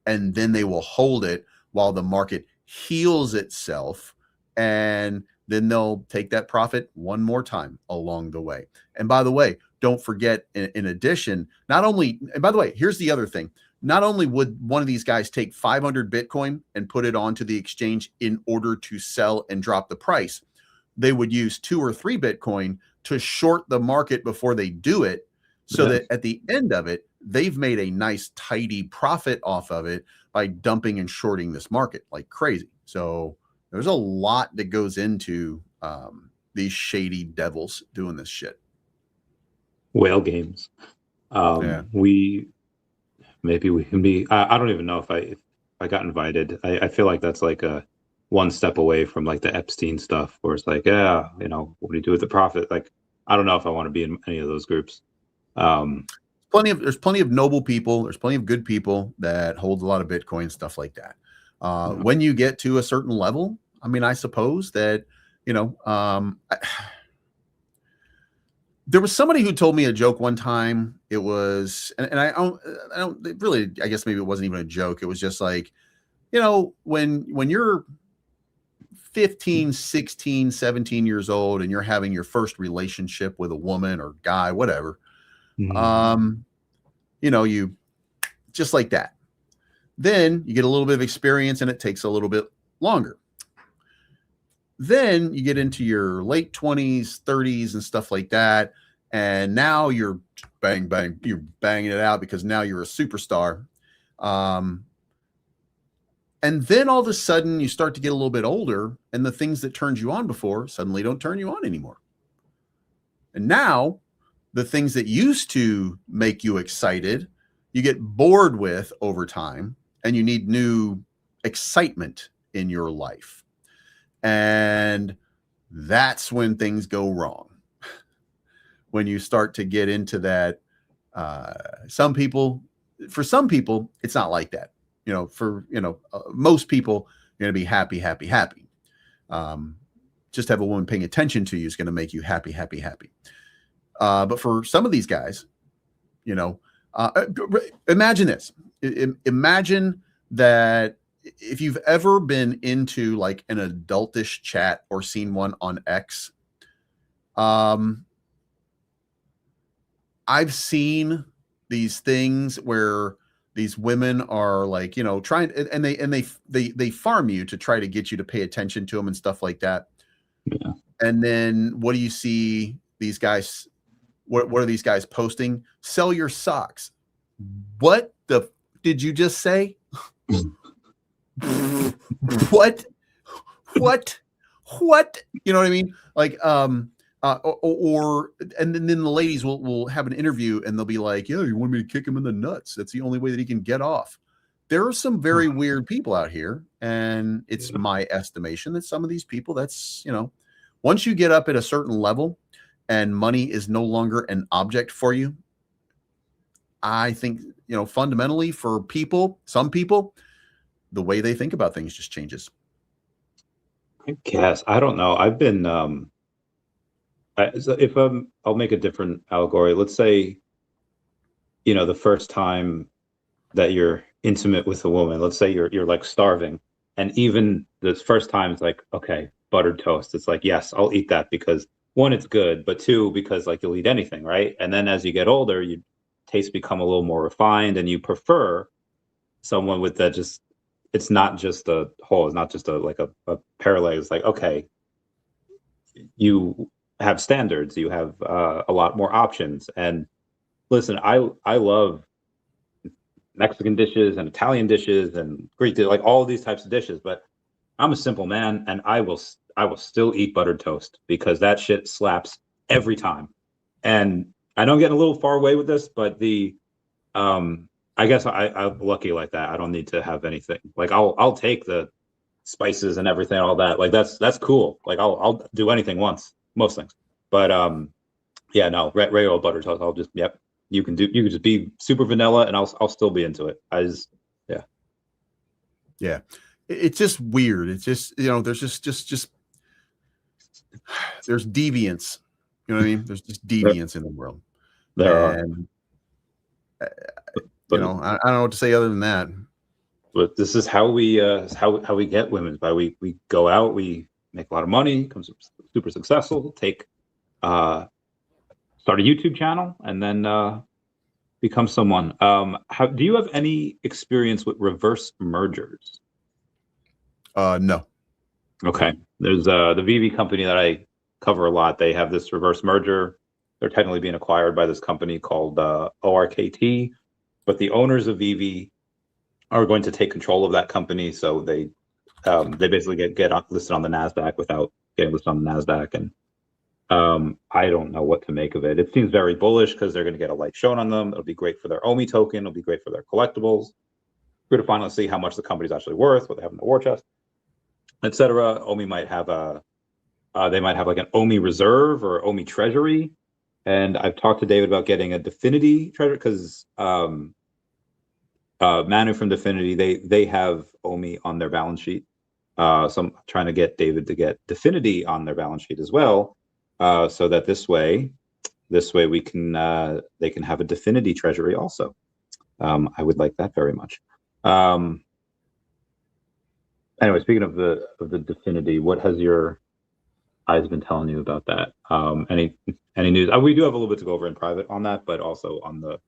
and then they will hold it while the market heals itself, and then they'll take that profit one more time along the way. And by the way, don't forget, in addition, not only, and by the way, here's the other thing. Not only would one of these guys take 500 Bitcoin and put it onto the exchange in order to sell and drop the price, they would use 2 or 3 Bitcoin to short the market before they do it, so that at the end of it, they've made a nice tidy profit off of it by dumping and shorting this market like crazy. So there's a lot that goes into these shady devils doing this shit. Whale games. Maybe we can be. I don't even know if I got invited. I feel like that's like a one step away from like the Epstein stuff, where it's like, what do you do with the profit? Like, I don't know if I want to be in any of those groups. There's plenty of noble people. There's plenty of good people that hold a lot of Bitcoin, stuff like that. When you get to a certain level, I mean, I suppose that, there was somebody who told me a joke one time. It was, and I don't really, I guess maybe it wasn't even a joke. It was just like, when you're 15, 16, 17 years old and you're having your first relationship with a woman or guy, whatever, you just like that. Then you get a little bit of experience and it takes a little bit longer. Then you get into your late 20s, 30s and stuff like that. And now you're you're banging it out because now you're a superstar. And then all of a sudden you start to get a little bit older, and the things that turned you on before suddenly don't turn you on anymore. And now the things that used to make you excited, you get bored with over time, and you need new excitement in your life. And that's when things go wrong. When you start to get into that, for some people, it's not like that. Most people are going to be happy, happy, happy. Just have a woman paying attention to you is going to make you happy, happy, happy. But for some of these guys, imagine this. Imagine that if you've ever been into like an adultish chat or seen one on X, I've seen these things where these women are like, trying, and they farm you to try to get you to pay attention to them and stuff like that. Yeah. And then what do you see these guys? What are these guys posting? Sell your socks. What the did you just say? What? You know what I mean? Like, and then the ladies will have an interview and they'll be like, "Yeah, you want me to kick him in the nuts? That's the only way that he can get off." There are some very weird people out here, and it's my estimation that some of these people, that's once you get up at a certain level and money is no longer an object for you, I think, fundamentally for some people, the way they think about things just changes. I guess. I don't know. I've been, I'll make a different allegory. Let's say, the first time that you're intimate with a woman, let's say you're like starving, and even the first time it's like, okay, buttered toast. It's like, yes, I'll eat that because one, it's good, but two, because like you'll eat anything, right? And then as you get older, your tastes become a little more refined, and you prefer someone with that it's not just a hole, it's not just a pair of legs. It's like, okay, you have standards, you have a lot more options. And listen, I love Mexican dishes and Italian dishes and Greek dishes, like all of these types of dishes, but I'm a simple man, and I will still eat buttered toast because that shit slaps every time. And I know I'm getting a little far away with this, but I guess I'm lucky like that. I don't need to have anything. Like I'll take the spices and everything, all that. Like that's cool. Like I'll do anything once, most things. But yeah, no, regular buttered toast. I'll just you can just be super vanilla, and I'll still be into it. Yeah. It's just weird. It's just, there's just there's deviance. You know what I mean? There's just deviance in the world. And I don't know what to say other than that. But this is how we how we get women. By we go out, we make a lot of money, become super successful, start a YouTube channel, and then become someone. Do you have any experience with reverse mergers? No. Okay. There's the VV company that I cover a lot. They have this reverse merger. They're technically being acquired by this company called ORKT, but the owners of VV are going to take control of that company. So they basically get listed on the NASDAQ without getting listed on the NASDAQ. And I don't know what to make of it. It seems very bullish because they're going to get a light shown on them. It'll be great for their OMI token. It'll be great for their collectibles. We're going to finally see how much the company's actually worth, what they have in the war chest, etc. OMI might have they might have like an OMI reserve or OMI treasury. And I've talked to David about getting a Definity treasury because Manu from Definity, they have OMI on their balance sheet. So I'm trying to get David to get Definity on their balance sheet as well, so that this way we can they can have a Definity treasury also. I would like that very much. Anyway, speaking of the Definity, what has your eyes been telling you about that? Any news? We do have a little bit to go over in private on that, but also on the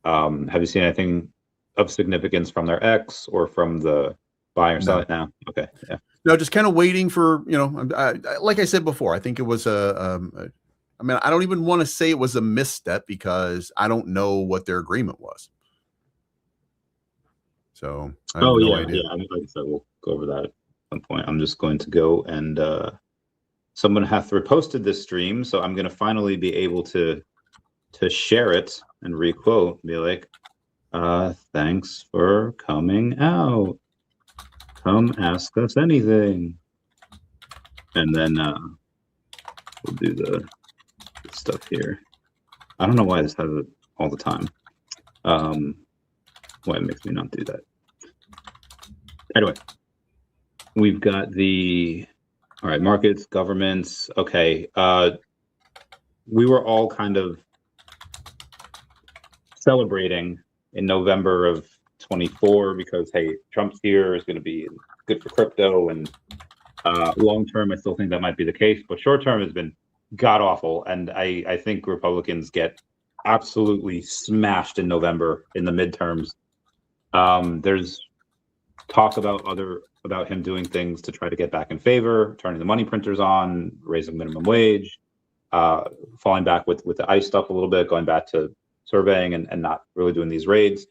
have you seen anything of significance from their ex or from the buying or selling now? Okay, yeah. No, just kind of waiting for, like I said before, I think it was I don't even want to say it was a misstep because I don't know what their agreement was. So I have Oh no yeah, idea. yeah. I mean, like I said, we'll go over that at some point. I'm just going to go and someone hath reposted this stream, so I'm going to finally be able to share it and requote, be like, thanks for coming out. Come ask us anything. And then we'll do the stuff here. I don't know why this has it all the time. Why it makes me not do that. Anyway, we've got the all right, markets, governments. Okay. We were all kind of celebrating in November of 24 because hey, Trump's here, is going to be good for crypto, and long term, I still think that might be the case, but short term has been god awful, and I think Republicans get absolutely smashed in November in the midterms. There's talk about him doing things to try to get back in favor, turning the money printers on, raising minimum wage, falling back with the ICE stuff a little bit, going back to surveying and not really doing these raids.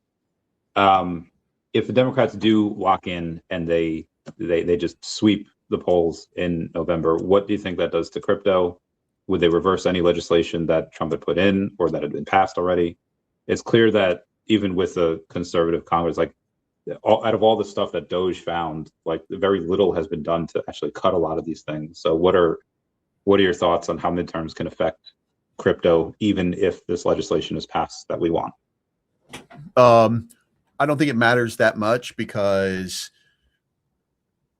If the Democrats do walk in and they just sweep the polls in November, what do you think that does to crypto? Would they reverse any legislation that Trump had put in or that had been passed already? It's clear that even with a conservative Congress, like out of all the stuff that Doge found, like very little has been done to actually cut a lot of these things. So what are your thoughts on how midterms can affect crypto, even if this legislation is passed that we want? I don't think it matters that much because,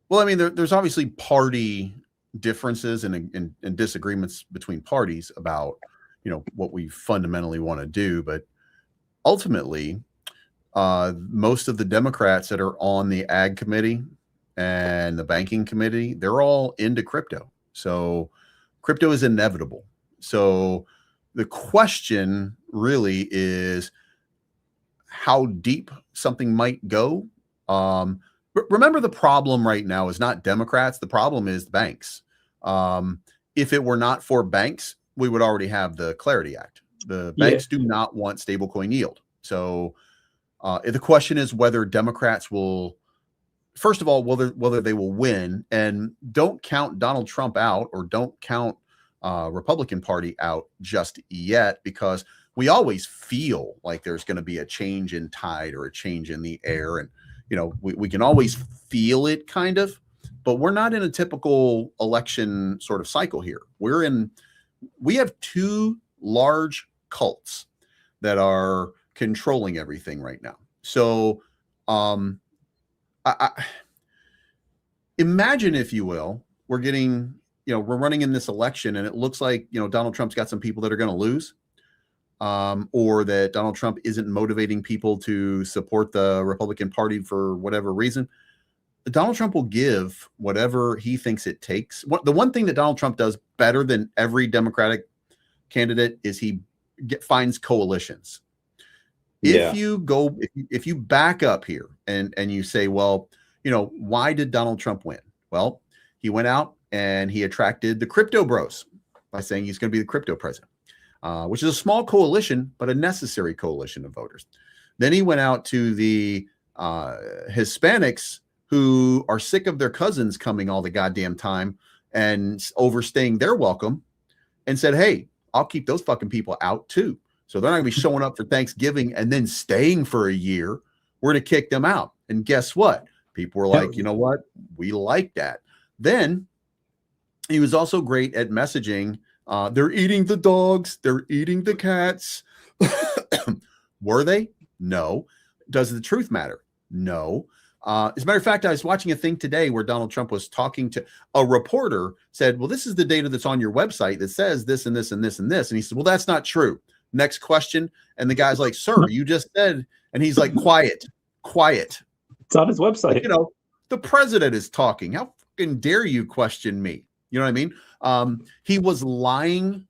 well, I mean, there's obviously party differences and disagreements between parties about, what we fundamentally want to do. But ultimately, most of the Democrats that are on the ag committee and the banking committee, they're all into crypto. So crypto is inevitable. So the question really is how deep something might go. Remember, the problem right now is not Democrats. The problem is banks. If it were not for banks, we would already have the Clarity Act. The banks do not want stablecoin yield. So the question is whether Democrats will, first of all, whether they will win. And don't count Donald Trump out, or don't count Republican Party out just yet, because we always feel like there's going to be a change in tide or a change in the air. And, we can always feel it kind of, but we're not in a typical election sort of cycle here. We have two large cults that are controlling everything right now. So I imagine, if you will, we're running in this election and it looks like, Donald Trump's got some people that are going to lose. Or that Donald Trump isn't motivating people to support the Republican Party for whatever reason. Donald Trump will give whatever he thinks it takes. The one thing that Donald Trump does better than every Democratic candidate is he finds coalitions. Yeah. If you back up here and you say, well, why did Donald Trump win? Well, he went out and he attracted the crypto bros by saying he's going to be the crypto president. Which is a small coalition, but a necessary coalition of voters. Then he went out to the Hispanics who are sick of their cousins coming all the goddamn time and overstaying their welcome, and said, hey, I'll keep those fucking people out too. So they're not going to be showing up for Thanksgiving and then staying for a year. We're going to kick them out. And guess what? People were like, you know what? We like that. Then he was also great at messaging. They're eating the dogs. They're eating the cats. Were they? No. Does the truth matter? No. As a matter of fact, I was watching a thing today where Donald Trump was talking to a reporter, said, well, this is the data that's on your website that says this and this and this and this. And he said, well, that's not true. Next question. And the guy's like, sir, you just said, and he's like, quiet. It's on his website. The president is talking. How fucking dare you question me? You know what I mean? He was lying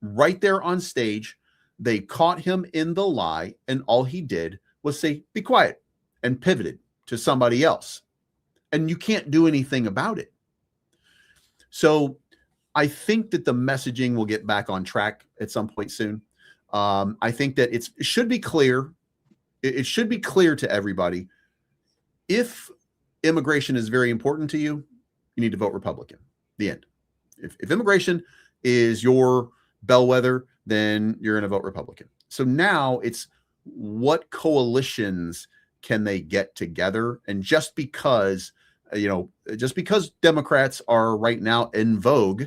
right there on stage. They caught him in the lie, and all he did was say, be quiet, and pivoted to somebody else. And you can't do anything about it. So I think that the messaging will get back on track at some point soon. I think that it should be clear. It should be clear to everybody if immigration is very important to you, you need to vote Republican. The end. If immigration is your bellwether, then you're going to vote Republican. So now it's what coalitions can they get together? And just because, just because Democrats are right now in vogue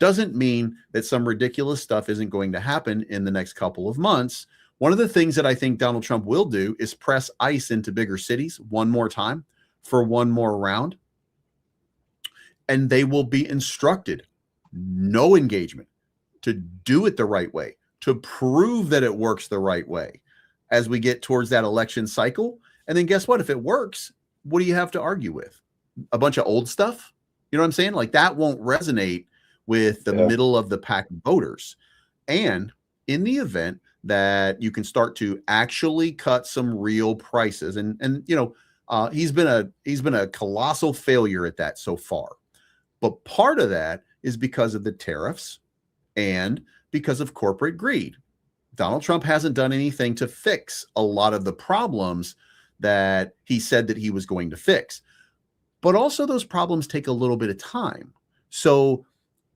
doesn't mean that some ridiculous stuff isn't going to happen in the next couple of months. One of the things that I think Donald Trump will do is press ICE into bigger cities one more time for one more round. And they will be instructed, no engagement, to do it the right way, to prove that it works the right way as we get towards that election cycle. And then guess what? If it works, what do you have to argue with? A bunch of old stuff? You know what I'm saying? Like that won't resonate with the middle of the pack voters. And in the event that you can start to actually cut some real prices, and he's been a colossal failure at that so far. But part of that is because of the tariffs and because of corporate greed. Donald Trump hasn't done anything to fix a lot of the problems that he said that he was going to fix. But also those problems take a little bit of time. So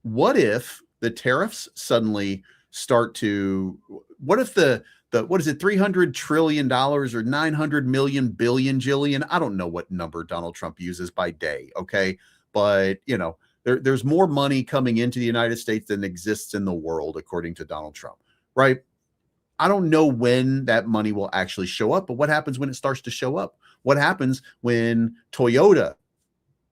what if the tariffs suddenly start to, what if the what is it, $300 trillion or 900 million billion jillion? I don't know what number Donald Trump uses by day, okay? But, there's more money coming into the United States than exists in the world, according to Donald Trump, right? I don't know when that money will actually show up, but what happens when it starts to show up? What happens when Toyota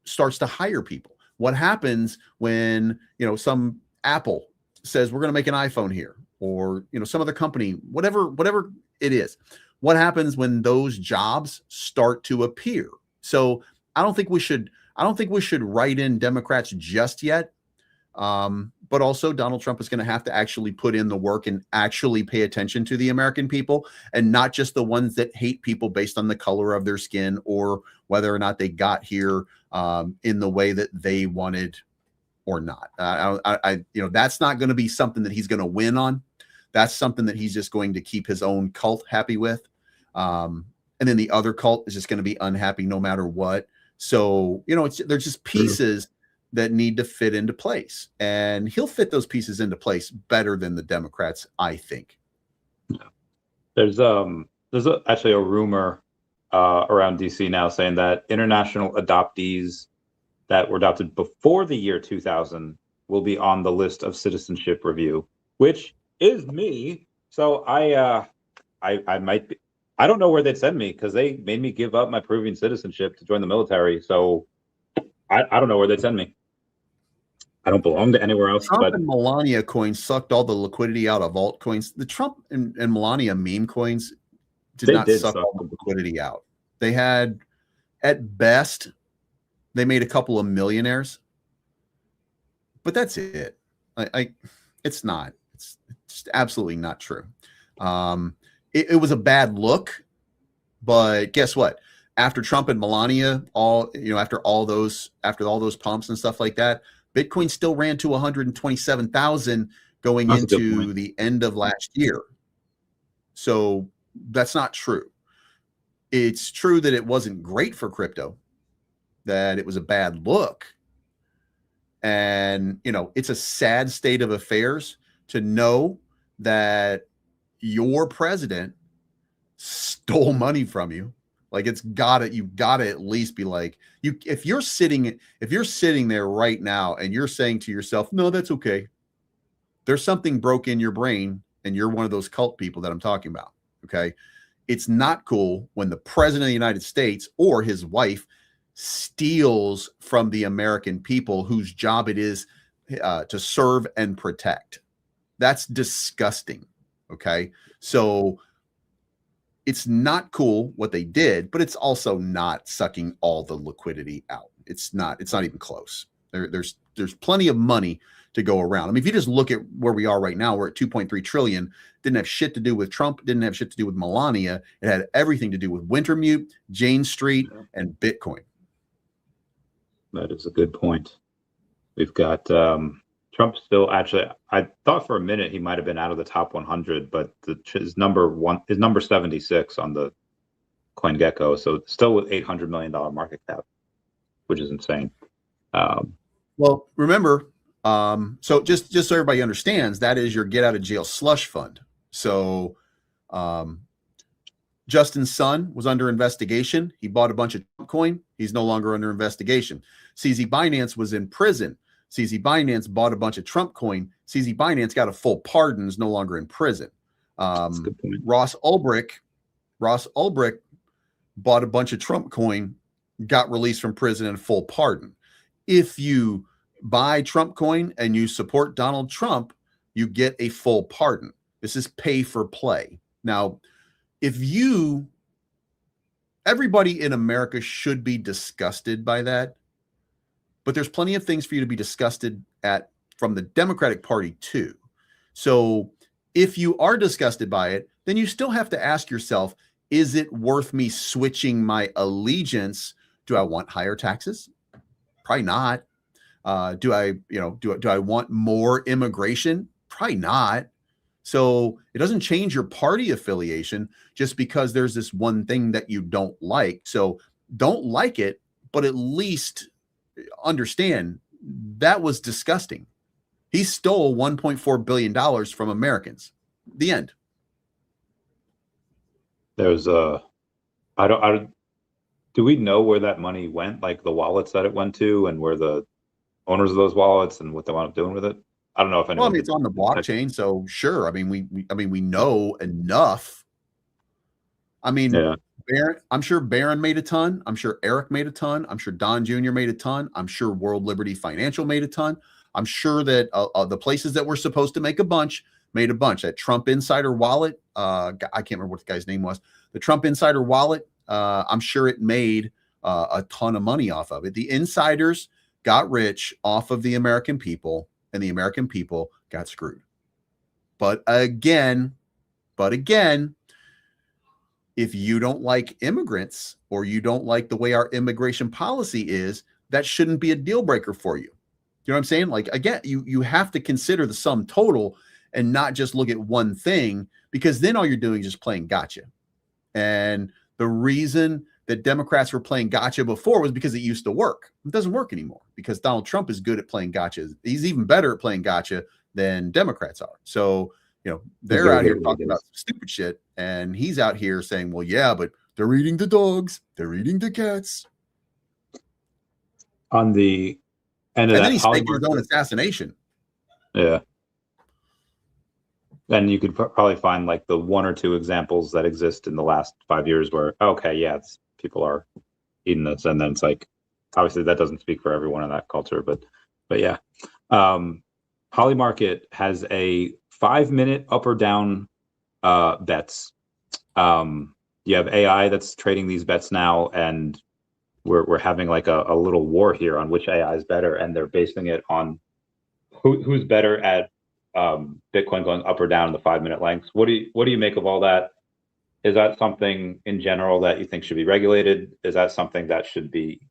starts to hire people? What happens when, some Apple says we're going to make an iPhone here, or, some other company, whatever it is? What happens when those jobs start to appear? So I don't think we should write in Democrats just yet. But also Donald Trump is going to have to actually put in the work and actually pay attention to the American people, and not just the ones that hate people based on the color of their skin or whether or not they got here in the way that they wanted or not. That's not going to be something that he's going to win on. That's something that he's just going to keep his own cult happy with. And then the other cult is just going to be unhappy no matter what. So, there's just pieces that need to fit into place, and he'll fit those pieces into place better than the Democrats, I think. There's actually a rumor around DC now saying that international adoptees that were adopted before the year 2000 will be on the list of citizenship review, which is me. So I might be. I don't know where they'd send me because they made me give up my Peruvian citizenship to join the military. So I don't know where they'd send me. I don't belong to anywhere else. Trump and Melania coins sucked all the liquidity out of altcoins. The Trump and Melania meme coins did not suck all the liquidity out. They had, at best, they made a couple of millionaires, but that's it. It's not. It's just absolutely not true. It was a bad look, but guess what? After Trump and Melania, after all those pumps and stuff like that, Bitcoin still ran to 127,000 going into the end of last year. So that's not true. It's true that it wasn't great for crypto, that it was a bad look. And, it's a sad state of affairs to know that your president stole money from you. Like you've got to at least be like, if you're sitting there right now and you're saying to yourself, no, that's okay, there's something broke in your brain and you're one of those cult people that I'm talking about. Okay. It's not cool when the president of the United States or his wife steals from the American people whose job it is to serve and protect. That's disgusting. Okay. So it's not cool what they did, but it's also not sucking all the liquidity out. It's not even close. There's plenty of money to go around. I mean, if you just look at where we are right now, we're at 2.3 trillion. Didn't have shit to do with Trump. Didn't have shit to do with Melania. It had everything to do with Wintermute, Jane Street, and Bitcoin. That is a good point. We've got Trump still, actually, I thought for a minute he might have been out of the top 100, but his number 76 on the CoinGecko. So still with $800 million market cap, which is insane. Well, remember, so just so everybody understands, that is your get out of jail slush fund. So Justin's son was under investigation. He bought a bunch of Trump coin. He's no longer under investigation. CZ Binance was in prison. CZ Binance bought a bunch of Trump coin. CZ Binance got a full pardon, is no longer in prison. Ross Ulbricht bought a bunch of Trump coin, got released from prison and full pardon. If you buy Trump coin and you support Donald Trump, you get a full pardon. This is pay for play. Now, everybody in America should be disgusted by that, but there's plenty of things for you to be disgusted at from the Democratic Party too. So if you are disgusted by it, then you still have to ask yourself, is it worth me switching my allegiance? Do I want higher taxes? Probably not. Do I want more immigration? Probably not. So it doesn't change your party affiliation just because there's this one thing that you don't like. So don't like it, but at least understand that was disgusting. He stole $1.4 billion from Americans. The end. There's do we know where that money went? Like the wallets that it went to and where the owners of those wallets and what they wound up doing with it? I don't know if anyone. Well, I mean, it's on the blockchain, so sure. I mean, we know enough. I mean, yeah. I'm sure Barron made a ton. I'm sure Eric made a ton. I'm sure Don Jr. made a ton. I'm sure World Liberty Financial made a ton. I'm sure that the places that were supposed to make a bunch made a bunch. That Trump Insider wallet, I can't remember what the guy's name was. The Trump Insider wallet, I'm sure it made a ton of money off of it. The insiders got rich off of the American people, and the American people got screwed. But again, if you don't like immigrants or you don't like the way our immigration policy is, that shouldn't be a deal breaker for you. You know what I'm saying? Like, again, you have to consider the sum total and not just look at one thing, because then all you're doing is just playing gotcha. And the reason that Democrats were playing gotcha before was because it used to work. It doesn't work anymore because Donald Trump is good at playing gotcha. He's even better at playing gotcha than Democrats are. So, they're out here talking about stupid shit, and he's out here saying, well, yeah, but they're eating the dogs. They're eating the cats. On the end of and that, then he's faking his own assassination. Yeah. And you could probably find like the one or two examples that exist in the last 5 years where, okay, yeah, people are eating this. And then it's like, obviously that doesn't speak for everyone in that culture, but yeah. Polymarket has a 5-minute up or down bets. You have AI that's trading these bets now, and we're having like a little war here on which AI is better, and they're basing it on who's better at Bitcoin going up or down in the 5-minute lengths. What do you make of all that? Is that something in general that you think should be regulated? Is that something that should be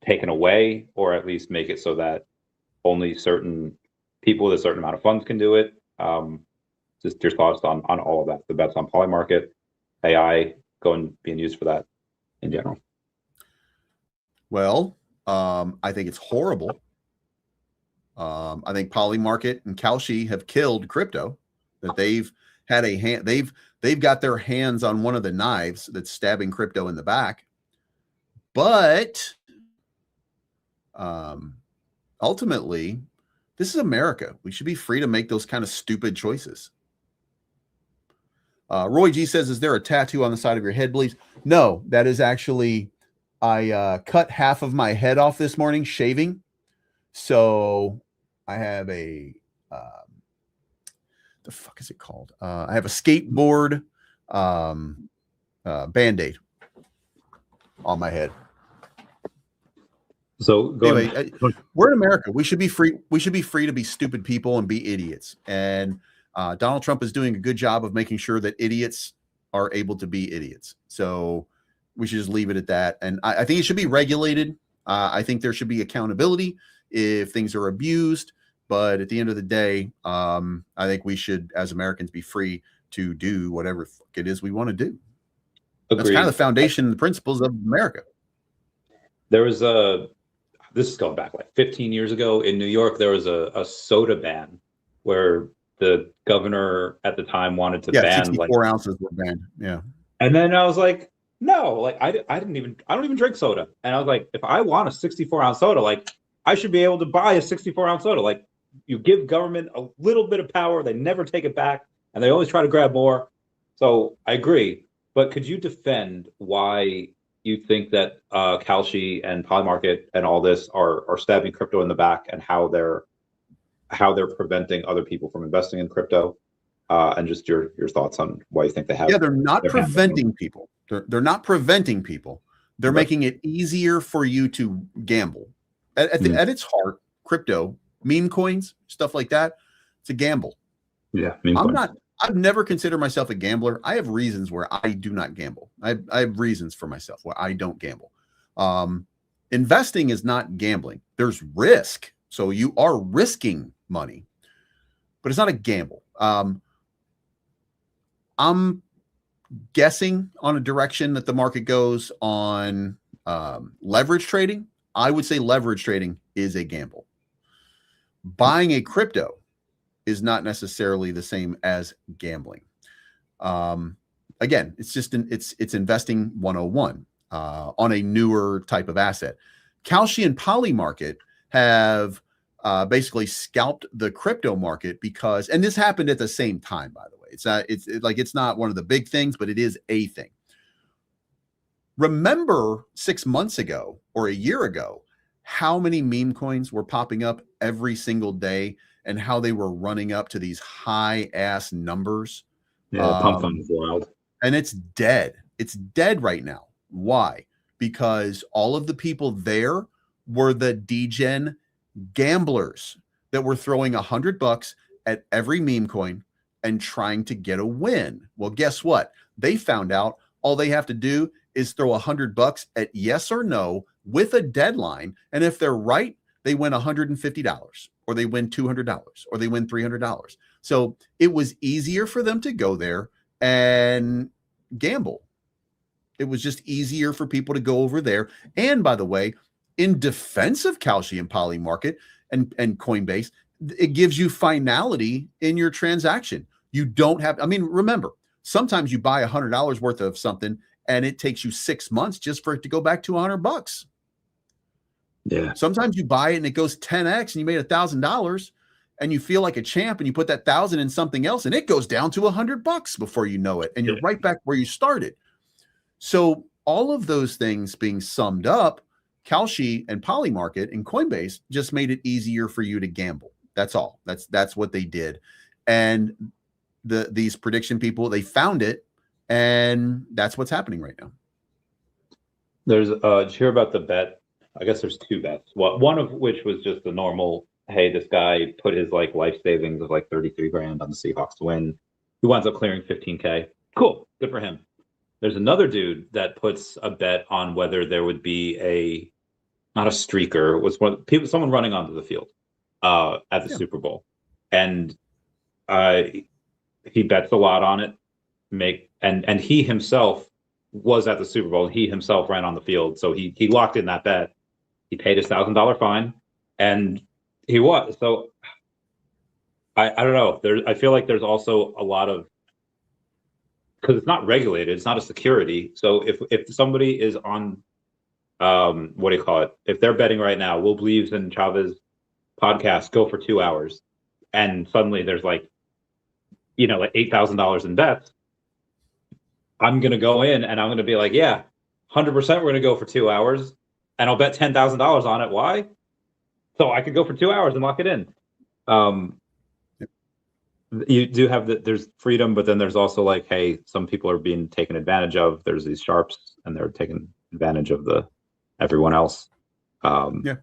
taken away, or at least make it so that only certain people with a certain amount of funds can do it? Just your thoughts on all of that, the bets on Polymarket, AI being used for that in general. Well, I think it's horrible. I think Polymarket and Kalshi have killed crypto. That they've had a hand. They've got their hands on one of the knives that's stabbing crypto in the back. But ultimately, this is America. We should be free to make those kind of stupid choices. Roy G says, "Is there a tattoo on the side of your head, please?" No, that is actually, I cut half of my head off this morning shaving. So I have a, the fuck is it called? I have a skateboard Band-Aid on my head. So anyway, we're in America. We should be free. We should be free to be stupid people and be idiots. And Donald Trump is doing a good job of making sure that idiots are able to be idiots. So we should just leave it at that. And I think it should be regulated. I think there should be accountability if things are abused. But at the end of the day, I think we should, as Americans, be free to do whatever it is we want to do. That's kind of Agreed. the foundation and the principles of America. There was this is going back like 15 years ago in New York. There was a soda ban where the governor at the time wanted to Yeah, ban like, 64 ounces were banned. Yeah. and then I was like, no, like I don't even drink soda. And I was like, if I want a 64-ounce soda, like I should be able to buy a 64-ounce soda. Like you give government a little bit of power, they never take it back, and they always try to grab more. So I agree. But could you defend why you think that Kalshi and Polymarket and all this are stabbing crypto in the back, and how they're preventing other people from investing in crypto? And just your thoughts on why you think they have. Yeah, they're not their hands on them. preventing people. They're not preventing people. They're Okay. making it easier for you to gamble. At its heart, crypto, meme coins, stuff like that, it's a gamble. Yeah, I've never considered myself a gambler. I have reasons where I do not gamble. I have reasons for myself where I don't gamble. Investing is not gambling. There's risk. So you are risking money, but it's not a gamble. I'm guessing on a direction that the market goes on leverage trading. I would say leverage trading is a gamble. Buying a crypto is not necessarily the same as gambling. Again, it's just it's investing 101 on a newer type of asset. Kalshi and Polymarket have basically scalped the crypto market because, and this happened at the same time, by the way. It's not one of the big things, but it is a thing. Remember 6 months ago or a year ago, how many meme coins were popping up every single day and how they were running up to these high ass numbers? Yeah, pump fund is wild. And it's dead. It's dead right now. Why? Because all of the people there were the degen gamblers that were throwing $100 at every meme coin and trying to get a win. Well, guess what? They found out all they have to do is throw $100 at yes or no with a deadline. And if they're right, they win $150 or they win $200 or they win $300. So it was easier for them to go there and gamble. It was just easier for people to go over there. And by the way, in defense of Kalshi and Polymarket and Coinbase, it gives you finality in your transaction. You don't have, I mean, remember, sometimes you buy $100 worth of something and it takes you 6 months just for it to go back to $100. Yeah. Sometimes you buy it and it goes 10x and you made $1,000 and you feel like a champ and you put that 1,000 in something else and it goes down to $100 before you know it. And you're right back where you started. So all of those things being summed up, Kalshi and Polymarket and Coinbase just made it easier for you to gamble. That's all. That's what they did. And these prediction people, they found it, and that's what's happening right now. Did you hear about the bet? I guess there's two bets. Well, one of which was just the normal, hey, this guy put his like life savings of like 33 grand on the Seahawks to win. He winds up clearing 15K. Cool. Good for him. There's another dude that puts a bet on whether there would be not a streaker, it was someone running onto the field at the Super Bowl. And he bets a lot on it. And he himself was at the Super Bowl. He himself ran on the field. So he locked in that bet. He paid his $1,000 fine and he was. So I don't know. I feel like there's also a lot of, because it's not regulated, it's not a security. So if somebody is on, what do you call it? If they're betting right now, Will Bleaves and Chavez podcast go for 2 hours, and suddenly there's like $8,000 in bets, I'm gonna go in and I'm gonna be like, yeah, 100% we're gonna go for 2 hours, and I'll bet $10,000 on it. Why? So I could go for 2 hours and lock it in. You do have there's freedom, but then there's also like, hey, some people are being taken advantage of. There's these sharps, and they're taking advantage of everyone else. Yeah.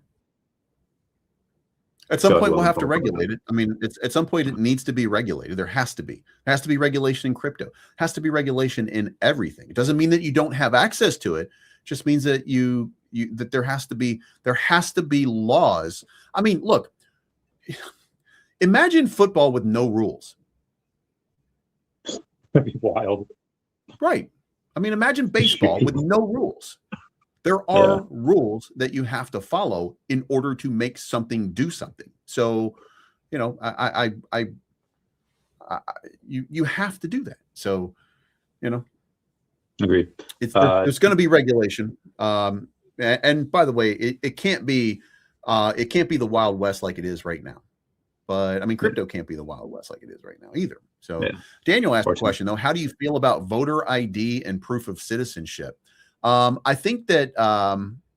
At some point, we'll have to regulate it. I mean, at some point, it needs to be regulated. There has to be. There has to be regulation in crypto. There has to be regulation in everything. It doesn't mean that you don't have access to it. It just means that that there has to be laws. I mean, look. Imagine football with no rules. That'd be wild. Right. I mean, imagine baseball with no rules. There Yeah, are rules that you have to follow in order to make something do something. So, you know, you have to do that. So, you know, agreed. there's going to be regulation. And by the way, it can't be the Wild West like it is right now. But I mean, Yeah, crypto can't be the Wild West like it is right now either. So yeah, Daniel asked a fortunately. question though: how do you feel about voter ID and proof of citizenship? I think that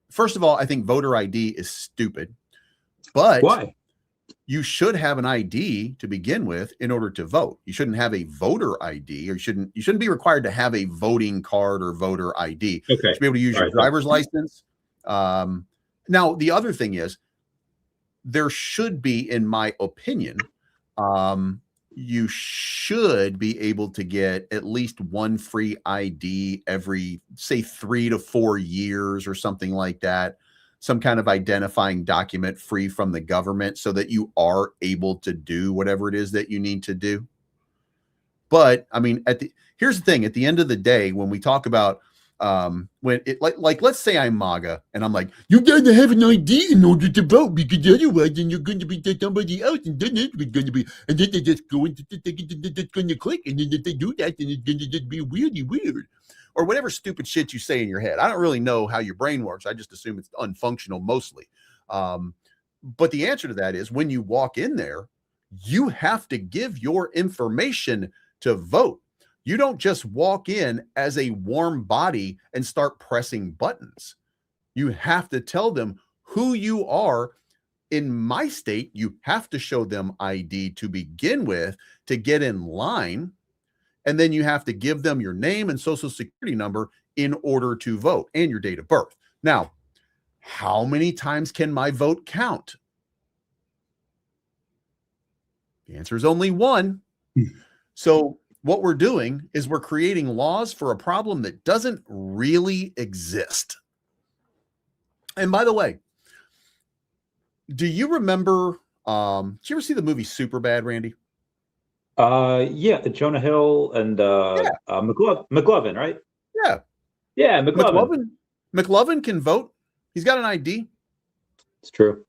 first of all, I think voter ID is stupid, but Why? you should have an ID to begin with in order to vote. You shouldn't have a voter ID, or you shouldn't be required to have a voting card or voter ID. You Okay. should be able to use All your right. driver's license. Now, the other thing is there should be, in my opinion, um, you should be able to get at least one free ID every, say, 3 to 4 years or something like that. Some kind of identifying document free from the government so that you are able to do whatever it is that you need to do. But I mean, here's the thing: at the end of the day, when we talk about when it like let's say I'm MAGA and I'm like, you gotta have an ID in order to vote because otherwise then you're going to be somebody else and then it's going to be and then they just go into it's going to click and then if they do that then it's going to just be really weird or whatever stupid shit you say in your head. I don't really know how your brain works. I just assume it's unfunctional mostly. But the answer to that is when you walk in there, you have to give your information to vote. You don't just walk in as a warm body and start pressing buttons. You have to tell them who you are. In my state, you have to show them ID to begin with to get in line. And then you have to give them your name and social security number in order to vote and your date of birth. Now, how many times can my vote count? The answer is only one. So what we're doing is we're creating laws for a problem that doesn't really exist. And by the way, do you remember, did you ever see the movie Superbad, Randy? Yeah, Jonah Hill and Yeah, McLovin, right? yeah. Yeah, McLovin. McLovin can vote. He's got an ID. It's true.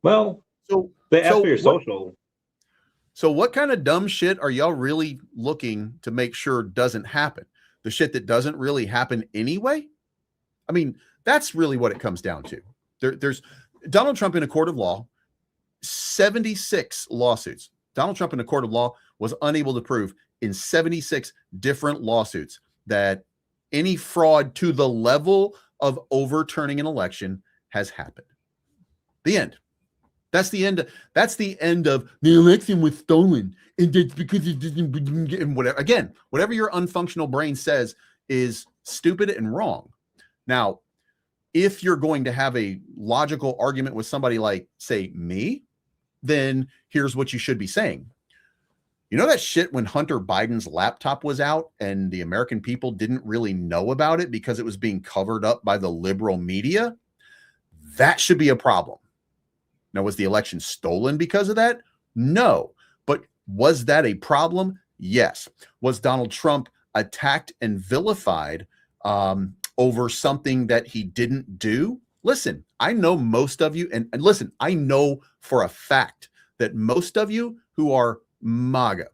Well, So, they ask so for your what, social. so what kind of dumb shit are y'all really looking to make sure doesn't happen? The shit that doesn't really happen anyway? I mean, that's really what it comes down to. There's Donald Trump in a court of law, 76 lawsuits. Donald Trump in a court of law was unable to prove in 76 different lawsuits that any fraud to the level of overturning an election has happened. The end. That's the end. That's the end of the election was stolen. And it's because it didn't get whatever. Again, whatever your unfunctional brain says is stupid and wrong. Now, if you're going to have a logical argument with somebody like, say, me, then here's what you should be saying. You know that shit when Hunter Biden's laptop was out and the American people didn't really know about it because it was being covered up by the liberal media? That should be a problem. Now, was the election stolen because of that? No. But was that a problem? Yes. Was Donald Trump attacked and vilified over something that he didn't do? Listen, I know most of you, and listen, I know for a fact that most of you who are MAGA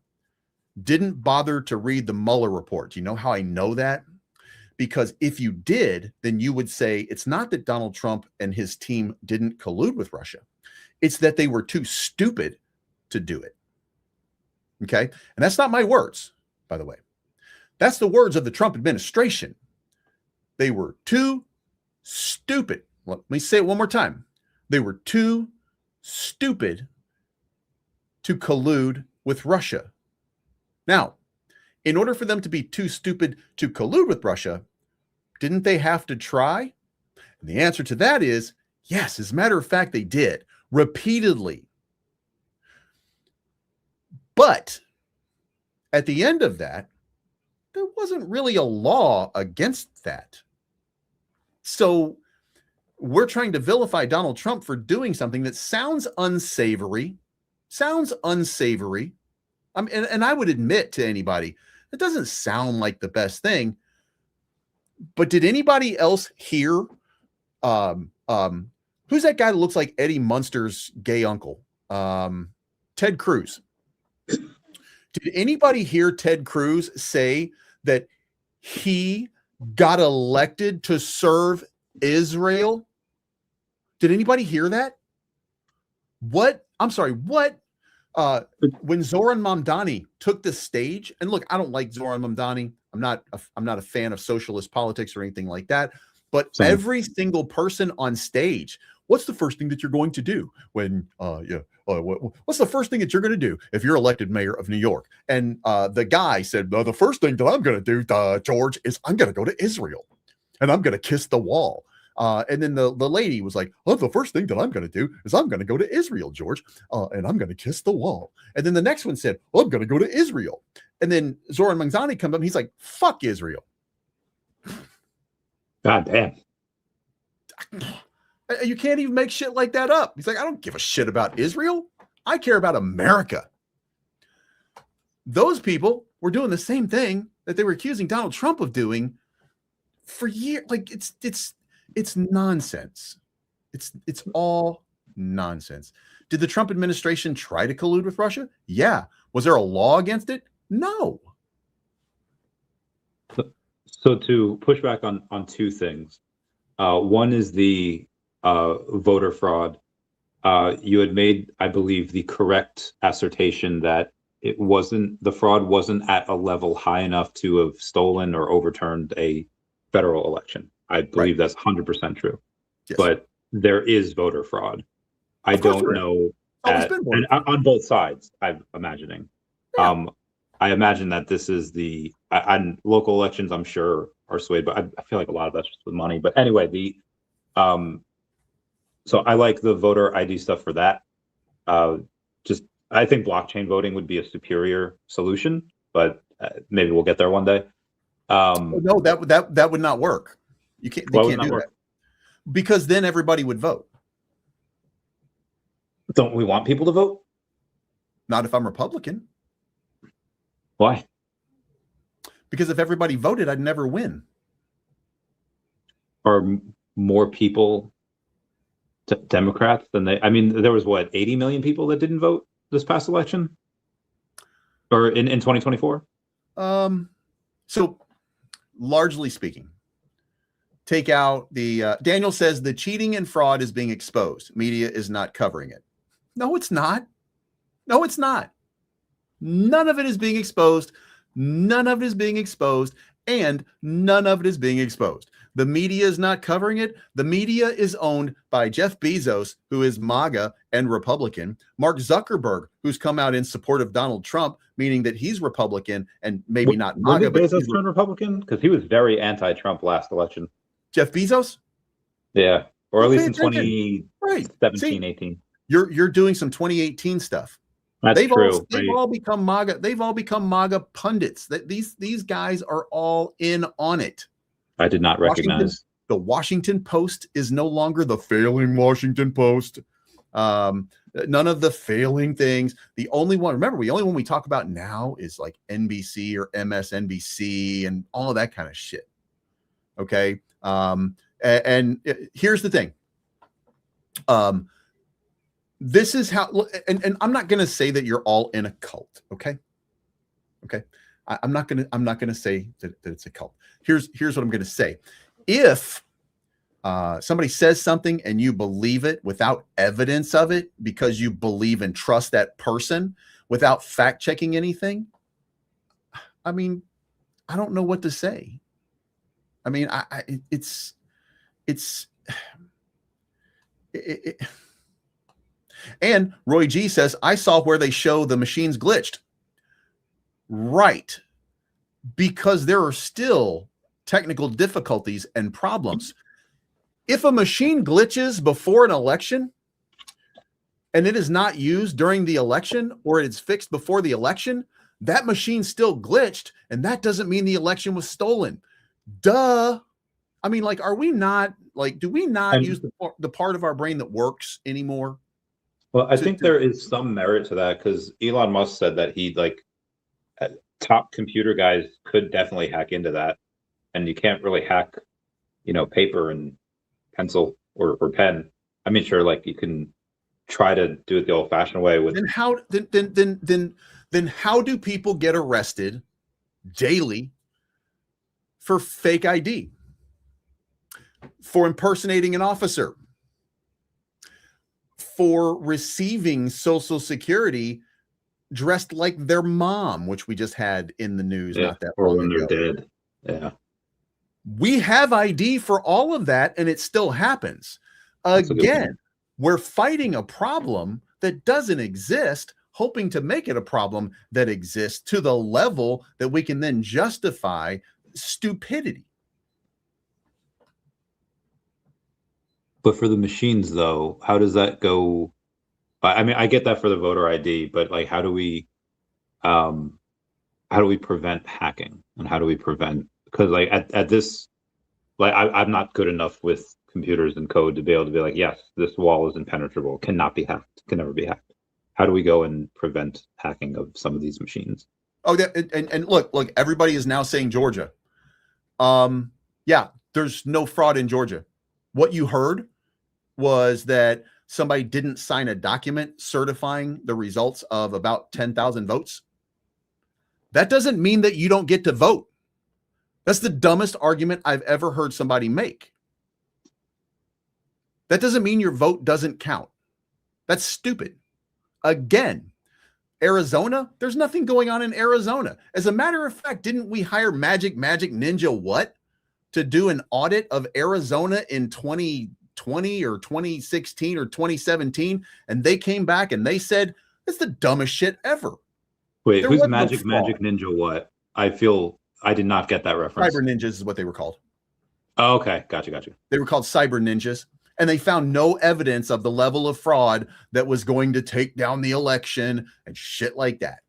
didn't bother to read the Mueller report. Do you know how I know that? Because if you did, then you would say it's not that Donald Trump and his team didn't collude with Russia. It's that they were too stupid to do it. Okay. And that's not my words, by the way. That's the words of the Trump administration. They were too stupid. Let me say it one more time. They were too stupid to collude with Russia. Now, in order for them to be too stupid to collude with Russia, didn't they have to try? And the answer to that is yes. As a matter of fact, they did repeatedly. But at the end of that, there wasn't really a law against that. So we're trying to vilify Donald Trump for doing something that sounds unsavory. And I would admit to anybody, it doesn't sound like the best thing, But did anybody else hear? Um, um, who's that guy that looks like Eddie Munster's gay uncle? Ted Cruz. Did anybody hear Ted Cruz say that he got elected to serve Israel? Did anybody hear that? What? I'm sorry, what? When Zoran Mamdani took the stage, and look, I don't like Zoran Mamdani. I'm not a fan of socialist politics or anything like that. But Same. every single person on stage, what's the first thing that you're going to do when what's the first thing that you're going to do if you're elected mayor of New York? And the guy said, the first thing that I'm going to do, George, is I'm going to go to Israel and I'm going to kiss the wall. And then the lady was like, the first thing that I'm going to do is I'm going to go to Israel, George, and I'm going to kiss the wall. And then the next one said, I'm going to go to Israel. And then Zoran Manzani comes up and he's like, fuck Israel. God damn. You can't even make shit like that up. He's like, I don't give a shit about Israel. I care about America. Those people were doing the same thing that they were accusing Donald Trump of doing for years. Like it's nonsense. It's all nonsense. Did the Trump administration try to collude with Russia? Yeah. Was there a law against it? No. So to push back on two things. One is the voter fraud. You had made, I believe, the correct assertion that the fraud wasn't at a level high enough to have stolen or overturned a federal election. I believe that's 100% true. Yes. But there is voter fraud. I don't know and on both sides, I'm imagining. Yeah. I imagine that this is on local elections, I'm sure are swayed, but I feel like a lot of that's just with money. But anyway, so I like the voter ID stuff for that. I think blockchain voting would be a superior solution, but maybe we'll get there one day. No, that would not work. You can't. They can't do that because then everybody would vote. Don't we want people to vote? Not if I'm Republican. Why? Because if everybody voted, I'd never win. Are more people Democrats than they? I mean, there was 80 million people that didn't vote this past election, or in 2024. So largely speaking, take out the Daniel says the cheating and fraud is being exposed. Media is not covering it. No, it's not. No, it's not. None of it is being exposed. None of it is being exposed, and none of it is being exposed. The media is not covering it. The media is owned by Jeff Bezos, who is MAGA and Republican, Mark Zuckerberg, who's come out in support of Donald Trump, meaning that he's Republican and maybe not MAGA. But Bezos turned Republican because he was very anti-Trump last election. Jeff Bezos? Yeah, or at least in 2017, 18. You're doing some 2018 stuff. That's true. They've all become MAGA. They've all become MAGA pundits. These guys are all in on it. I did not recognize. The Washington Post is no longer the failing Washington Post. None of the failing things. The only one we talk about now is like NBC or MSNBC and all of that kind of shit. Okay. And here's the thing. This is how, and I'm not going to say that you're all in a cult. Okay. I'm not going to say that it's a cult. Here's what I'm going to say. If somebody says something and you believe it without evidence of it because you believe and trust that person without fact checking anything, I mean, I don't know what to say. I mean, it's and Roy G says, I saw where they show the machines glitched. Right. Because there are still technical difficulties and problems. If a machine glitches before an election and it is not used during the election or it's fixed before the election, that machine still glitched, and that doesn't mean the election was stolen. Duh. I mean, like, are we not, like, do we not use the part of our brain that works anymore? Well, I think there is some merit to that because Elon Musk said that he, like, top computer guys could definitely hack into that. and you can't really hack, paper and pencil or pen. I mean, sure, like you can try to do it the old-fashioned way with. Then how do people get arrested daily for fake ID, for impersonating an officer, for receiving Social Security dressed like their mom, which we just had in the news not that or long when ago. they're dead. Yeah. We have ID for all of that, and it still happens. Again, we're fighting a problem that doesn't exist, hoping to make it a problem that exists to the level that we can then justify stupidity. But for the machines, though, how does that go? I mean, I get that for the voter ID, but like, how do we prevent hacking, and how do we prevent? Because like at this, like I'm not good enough with computers and code to be able to be like, yes, this wall is impenetrable, cannot be hacked, can never be hacked. How do we go and prevent hacking of some of these machines? Oh, and look, everybody is now saying Georgia. Yeah, there's no fraud in Georgia. What you heard was that somebody didn't sign a document certifying the results of about 10,000 votes. That doesn't mean that you don't get to vote. That's the dumbest argument I've ever heard somebody make. That doesn't mean your vote doesn't count. That's stupid. Again, Arizona, there's nothing going on in Arizona. As a matter of fact, didn't we hire Magic Ninja what to do an audit of Arizona in 2020 or 2016 or 2017? And they came back and they said, it's the dumbest shit ever. Wait, who's Magic Ninja what? I did not get that reference. Cyber Ninjas is what they were called. Oh, okay. Gotcha. They were called Cyber Ninjas. And they found no evidence of the level of fraud that was going to take down the election and shit like that.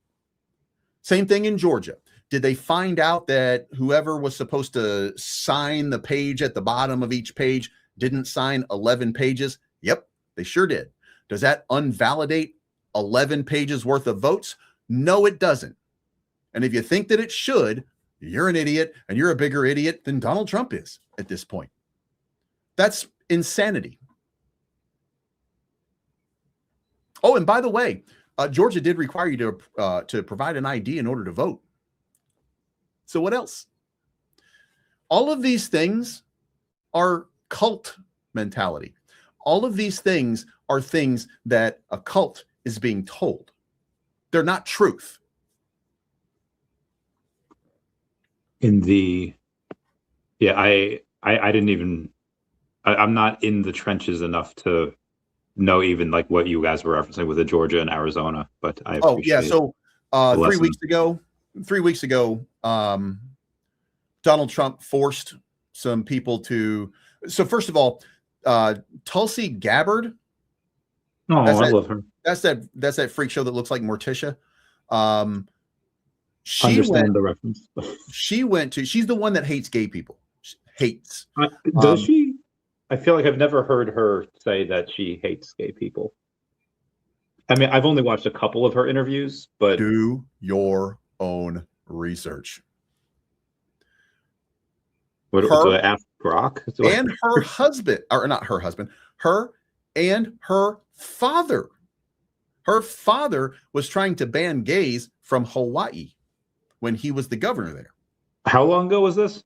Same thing in Georgia. Did they find out that whoever was supposed to sign the page at the bottom of each page didn't sign 11 pages? Yep, they sure did. Does that unvalidate 11 pages worth of votes? No, it doesn't. And if you think that it should, you're an idiot, and you're a bigger idiot than Donald Trump is at this point. That's insanity. Oh, and by the way, Georgia did require you to provide an ID in order to vote. So what else? All of these things are cult mentality. All of these things are things that a cult is being told. They're not truth. I didn't even, I'm not in the trenches enough to know even like what you guys were referencing with the Georgia and Arizona, but I appreciate. So 3 weeks ago, Donald Trump forced some people to. So first of all, Tulsi Gabbard. Oh, I love her. That's that freak show that looks like Morticia. Understand the reference. She's the one that hates gay people. Hates. Does she? I feel like I've never heard her say that she hates gay people. I mean, I've only watched a couple of her interviews, but do your own research. What do I ask Brock? And her husband, or not her husband, her and her father. Her father was trying to ban gays from Hawaii when he was the governor there. How long ago was this?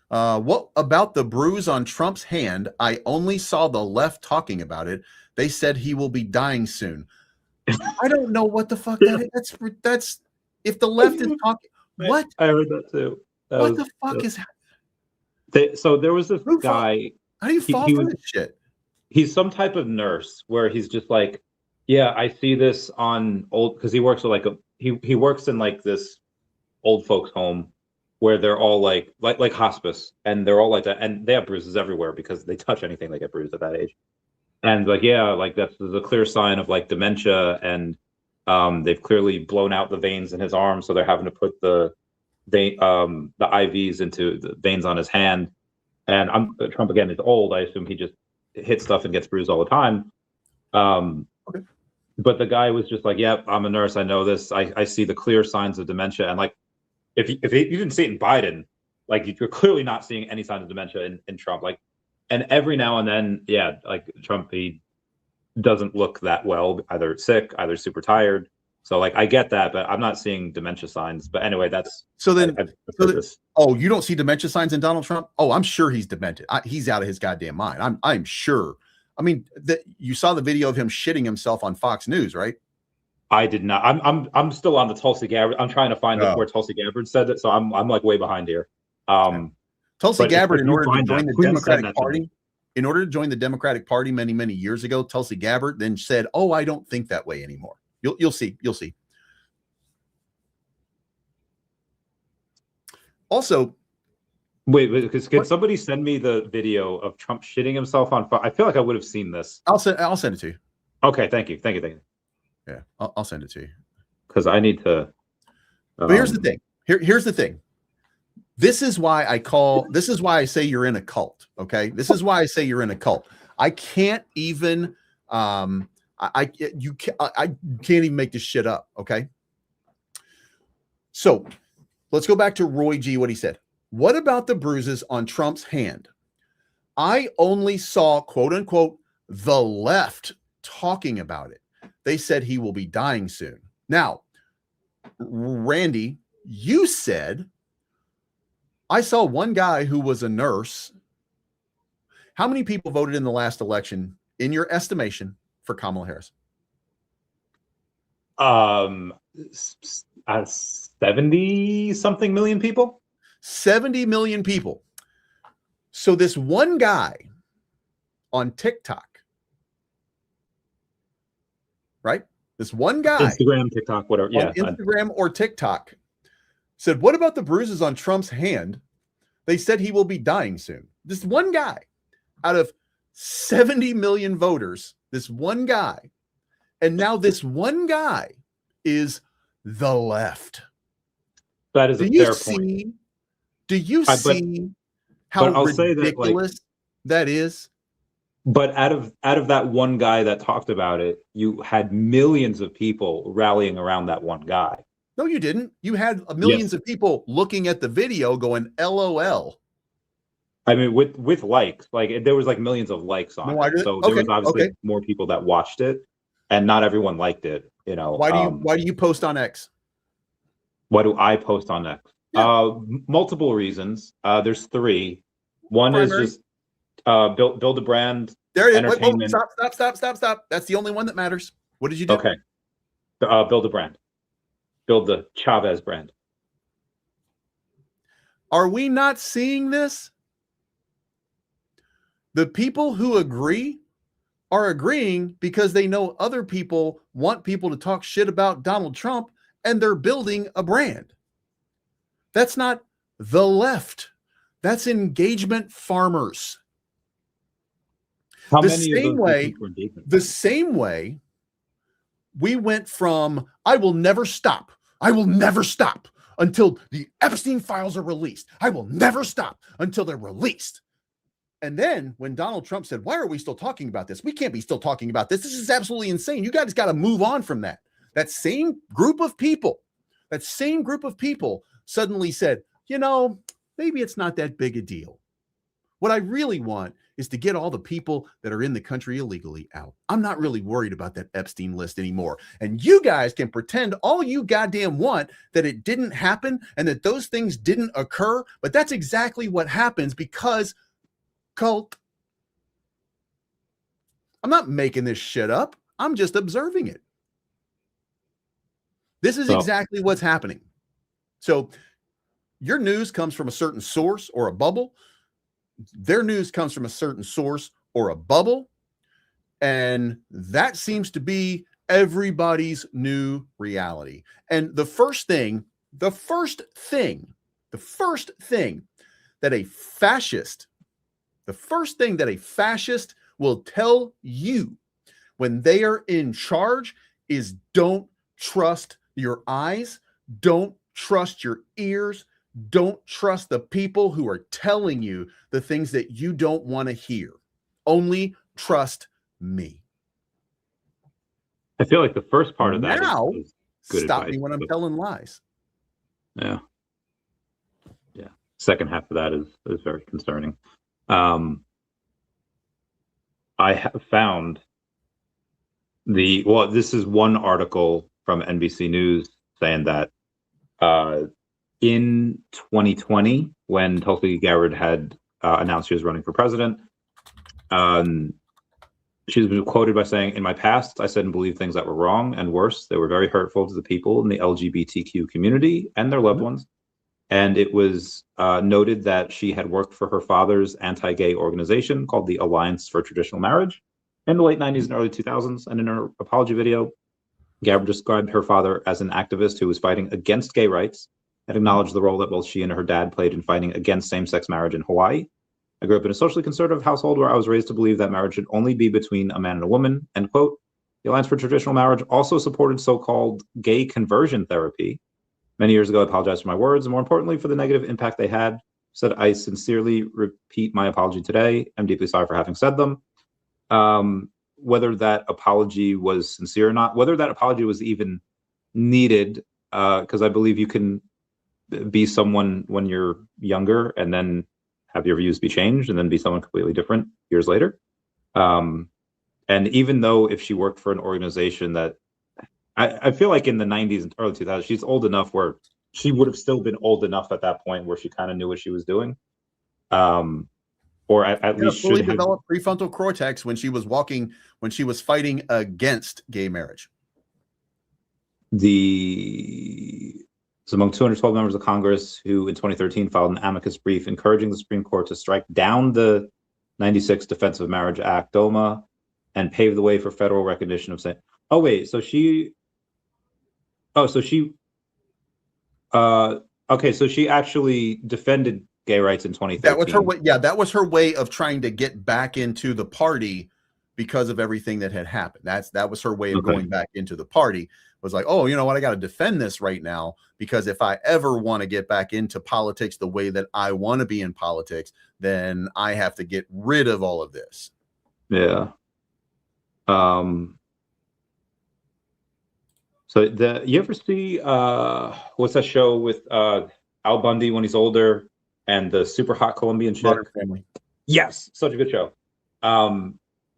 What about the bruise on Trump's hand? I only saw the left talking about it. They said he will be dying soon. I don't know what the fuck that is. That's if the left is talking. What? I heard that too. What the fuck is that? So there was this guy. How do you fall for this shit? He's some type of nurse where he's just like, yeah, I see this on old, because he works with he works in like this old folks home where they're all like hospice, and they're all like that, and they have bruises everywhere because they touch anything, they get bruised at that age. And like, yeah, like that's a clear sign of like dementia, and they've clearly blown out the veins in his arm, so they're having to put the IVs into the veins on his hand. And Trump again is old. I assume he just hits stuff and gets bruised all the time. Okay. but the guy was just like, "Yep, I'm a nurse. I know this. I see the clear signs of dementia." And like, if you didn't see it in Biden, like you're clearly not seeing any signs of dementia in Trump. Like, and every now and then, yeah, like Trump, he doesn't look that well, either sick, either super tired. So like, I get that, but I'm not seeing dementia signs. But anyway, that's So then, I've heard this. oh, you don't see dementia signs in Donald Trump? Oh, I'm sure he's demented. He's out of his goddamn mind. I'm sure. I mean, you saw the video of him shitting himself on Fox News, right? I did not. I'm still on the Tulsi Gabbard. I'm trying to find where Tulsi Gabbard said it. So I'm like way behind here. Tulsi Gabbard, in order to join the Democratic Party, many years ago, Tulsi Gabbard then said, "Oh, I don't think that way anymore." You'll see. You'll see. Also, wait, because can somebody send me the video of Trump shitting himself on fire? I feel like I would have seen this. I'll send it to you. Okay, thank you. Yeah, I'll send it to you because I need to. But here's the thing. Here's the thing. This is why I say you're in a cult. Okay, this is why I say you're in a cult. I can't even. I can't even make this shit up. Okay. So let's go back to Roy G. What he said. What about the bruises on Trump's hand? I only saw, quote unquote, the left talking about it. They said he will be dying soon. Now, Randy, you said, I saw one guy who was a nurse. How many people voted in the last election, in your estimation, for Kamala Harris? 70 something million people. 70 million people. So this one guy on TikTok, right? This one guy, Instagram, TikTok, whatever. Yeah, on Instagram or TikTok, said, "What about the bruises on Trump's hand? They said he will be dying soon." This one guy, out of 70 million voters, this one guy, and now this one guy is the left. That is a fair point. Do you see how ridiculous that is? But out of that one guy that talked about it, you had millions of people rallying around that one guy. No, you didn't. You had millions of people looking at the video going, LOL. I mean, with likes, like there was like millions of likes on it. So there was obviously more people that watched it, and not everyone liked it. You know, why do you post on X? Why do I post on X? Yeah. Multiple reasons. There's three. One is just build a brand. There it is. Wait, stop. That's the only one that matters. What did you do? Okay. Build a brand. Build the Chavez brand. Are we not seeing this? The people who agree are agreeing because they know other people want people to talk shit about Donald Trump, and they're building a brand. That's not the left. That's engagement farmers. The same way we went from I will never stop until the Epstein files are released. I will never stop until they're released. And then when Donald Trump said, "Why are we still talking about this? We can't be still talking about this. This is absolutely insane. You guys got to move on from that." That same group of people suddenly said, maybe it's not that big a deal. What I really want is to get all the people that are in the country illegally out. I'm not really worried about that Epstein list anymore. And you guys can pretend all you goddamn want that it didn't happen and that those things didn't occur. But that's exactly what happens because cult. I'm not making this shit up. I'm just observing it. This is exactly what's happening. So your news comes from a certain source or a bubble. Their news comes from a certain source or a bubble. And that seems to be everybody's new reality. And the first thing that a fascist will tell you when they are in charge is don't trust your eyes, don't trust your ears, don't trust the people who are telling you the things that you don't want to hear. Only trust me. I feel like the first part of that Now, is good stop advice. me when I'm telling lies. Yeah. Yeah. Second half of that is very concerning. I have found this is one article from NBC News saying that in 2020, when Tulsi Gabbard had announced she was running for president, she's been quoted by saying, "In my past, I said and believed things that were wrong and worse. They were very hurtful to the people in the LGBTQ community and their loved ones." And it was noted that she had worked for her father's anti-gay organization called the Alliance for Traditional Marriage in the late 90s and early 2000s. And in her apology video, Gabbard described her father as an activist who was fighting against gay rights and acknowledged the role that both she and her dad played in fighting against same-sex marriage in Hawaii. "I grew up in a socially conservative household where I was raised to believe that marriage should only be between a man and a woman," end quote. The Alliance for Traditional Marriage also supported so-called gay conversion therapy. "Many years ago, I apologized for my words, and more importantly, for the negative impact they had. Said, I sincerely repeat my apology today. I'm deeply sorry for having said them." Whether that apology was sincere or not, whether that apology was even needed, because I believe you can be someone when you're younger and then have your views be changed and then be someone completely different years later. And even though if she worked for an organization that I feel like in the 90s and early 2000s, she's old enough where she would have still been old enough at that point where she kind of knew what she was doing. Or at least fully should have developed prefrontal cortex when she was fighting against gay marriage. So among 212 members of Congress who in 2013 filed an amicus brief encouraging the Supreme Court to strike down the 96 Defense of Marriage Act, DOMA, and pave the way for federal recognition of so she actually defended gay rights in 2013. That was her way. Yeah, that was her way of trying to get back into the party because of everything that had happened. That was her way of going back into the party. Was like, oh, you know what? I got to defend this right now, because if I ever want to get back into politics the way that I want to be in politics, then I have to get rid of all of this. Yeah. So you ever see what's that show with Al Bundy when he's older and the super hot Colombian chick? Modern Family. Yes, such a good show.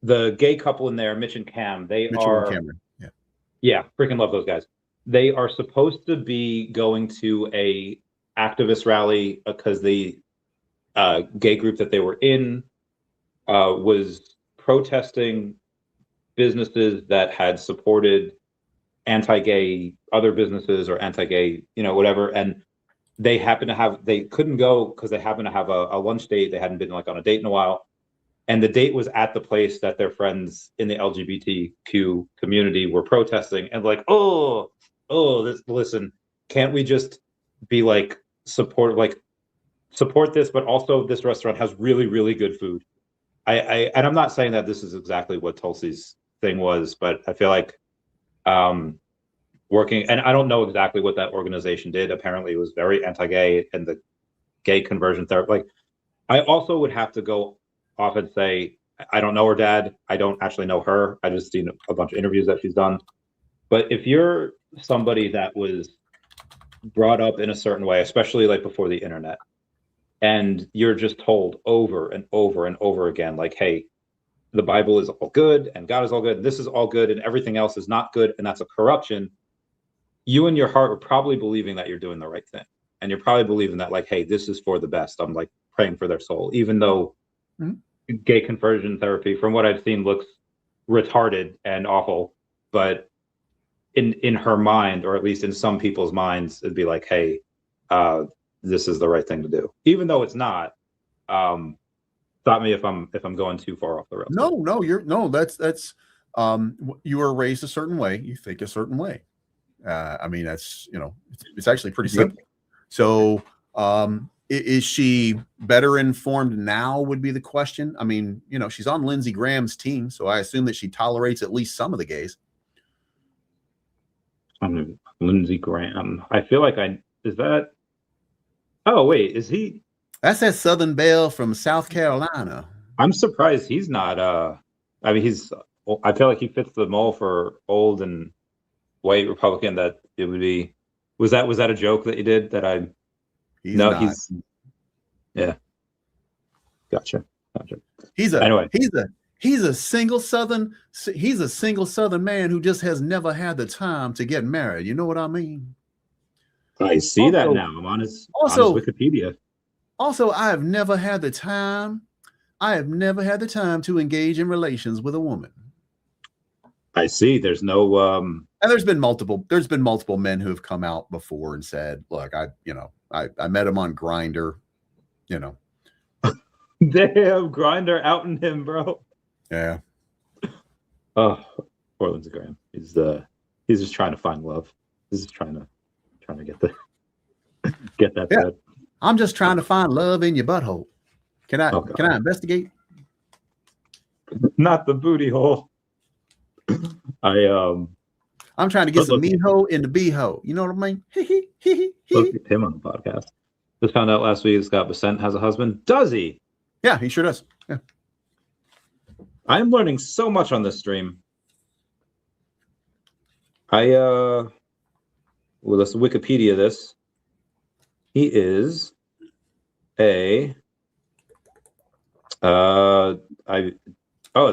The gay couple in there, Mitch and Cam, Mitchell and Cameron. Yeah, freaking love those guys. They are supposed to be going to a activist rally because the gay group that they were in was protesting businesses that had supported anti-gay other businesses or anti-gay, whatever. And they couldn't go because they happened to have a lunch date. They hadn't been like on a date in a while. And the date was at the place that their friends in the LGBTQ community were protesting, and like, listen, can't we just be like support this, but also this restaurant has really, really good food. And I'm not saying that this is exactly what Tulsi's thing was, but I feel like working, and I don't know exactly what that organization did. Apparently it was very anti-gay and the gay conversion therapy. Like, I also would have to go off and say, I don't know her dad. I don't actually know her. I just seen a bunch of interviews that she's done. But if you're somebody that was brought up in a certain way, especially like before the internet, and you're just told over and over and over again, like, hey, the Bible is all good and God is all good, and this is all good and everything else is not good, and that's a corruption, you in your heart are probably believing that you're doing the right thing. And you're probably believing that, like, hey, this is for the best. I'm like praying for their soul, even though gay conversion therapy, from what I've seen, looks retarded and awful. But in her mind, or at least in some people's minds, it'd be like, hey, this is the right thing to do, even though it's not. Stop me if I'm going too far off the rails. That's you were raised a certain way, you think a certain way. I mean, that's, it's actually pretty simple. So is she better informed now would be the question. I mean, she's on Lindsey Graham's team, so I assume that she tolerates at least some of the gays. Lindsey Graham, I feel like is that, oh wait, is he? That's that Southern Belle from South Carolina. I'm surprised he's not I mean, he's I feel like he fits the mold for old and white Republican. That it would be. Was that a joke that you did? That I He's no, not. yeah. Gotcha. He's a Anyway, he's a single Southern man who just has never had the time to get married. You know what I mean? I see that now. I'm on his Wikipedia. Also, I have never had the time to engage in relations with a woman. I see. There's no and there's been multiple men who have come out before and said, look, I met him on Grindr, Damn, Grindr outing him, bro. Yeah. Oh, Portland's Graham. He's just trying to find love. He's just trying to get that bed. I'm just trying to find love in your butthole. Can I investigate? Not the booty hole. I'm trying to get some meat hole in the bee hole. You know what I mean? Look at him on the podcast. Just found out last week Scott Bessent has a husband. Does he? Yeah, he sure does. Yeah. I'm learning so much on this stream. Let's Wikipedia this. He is the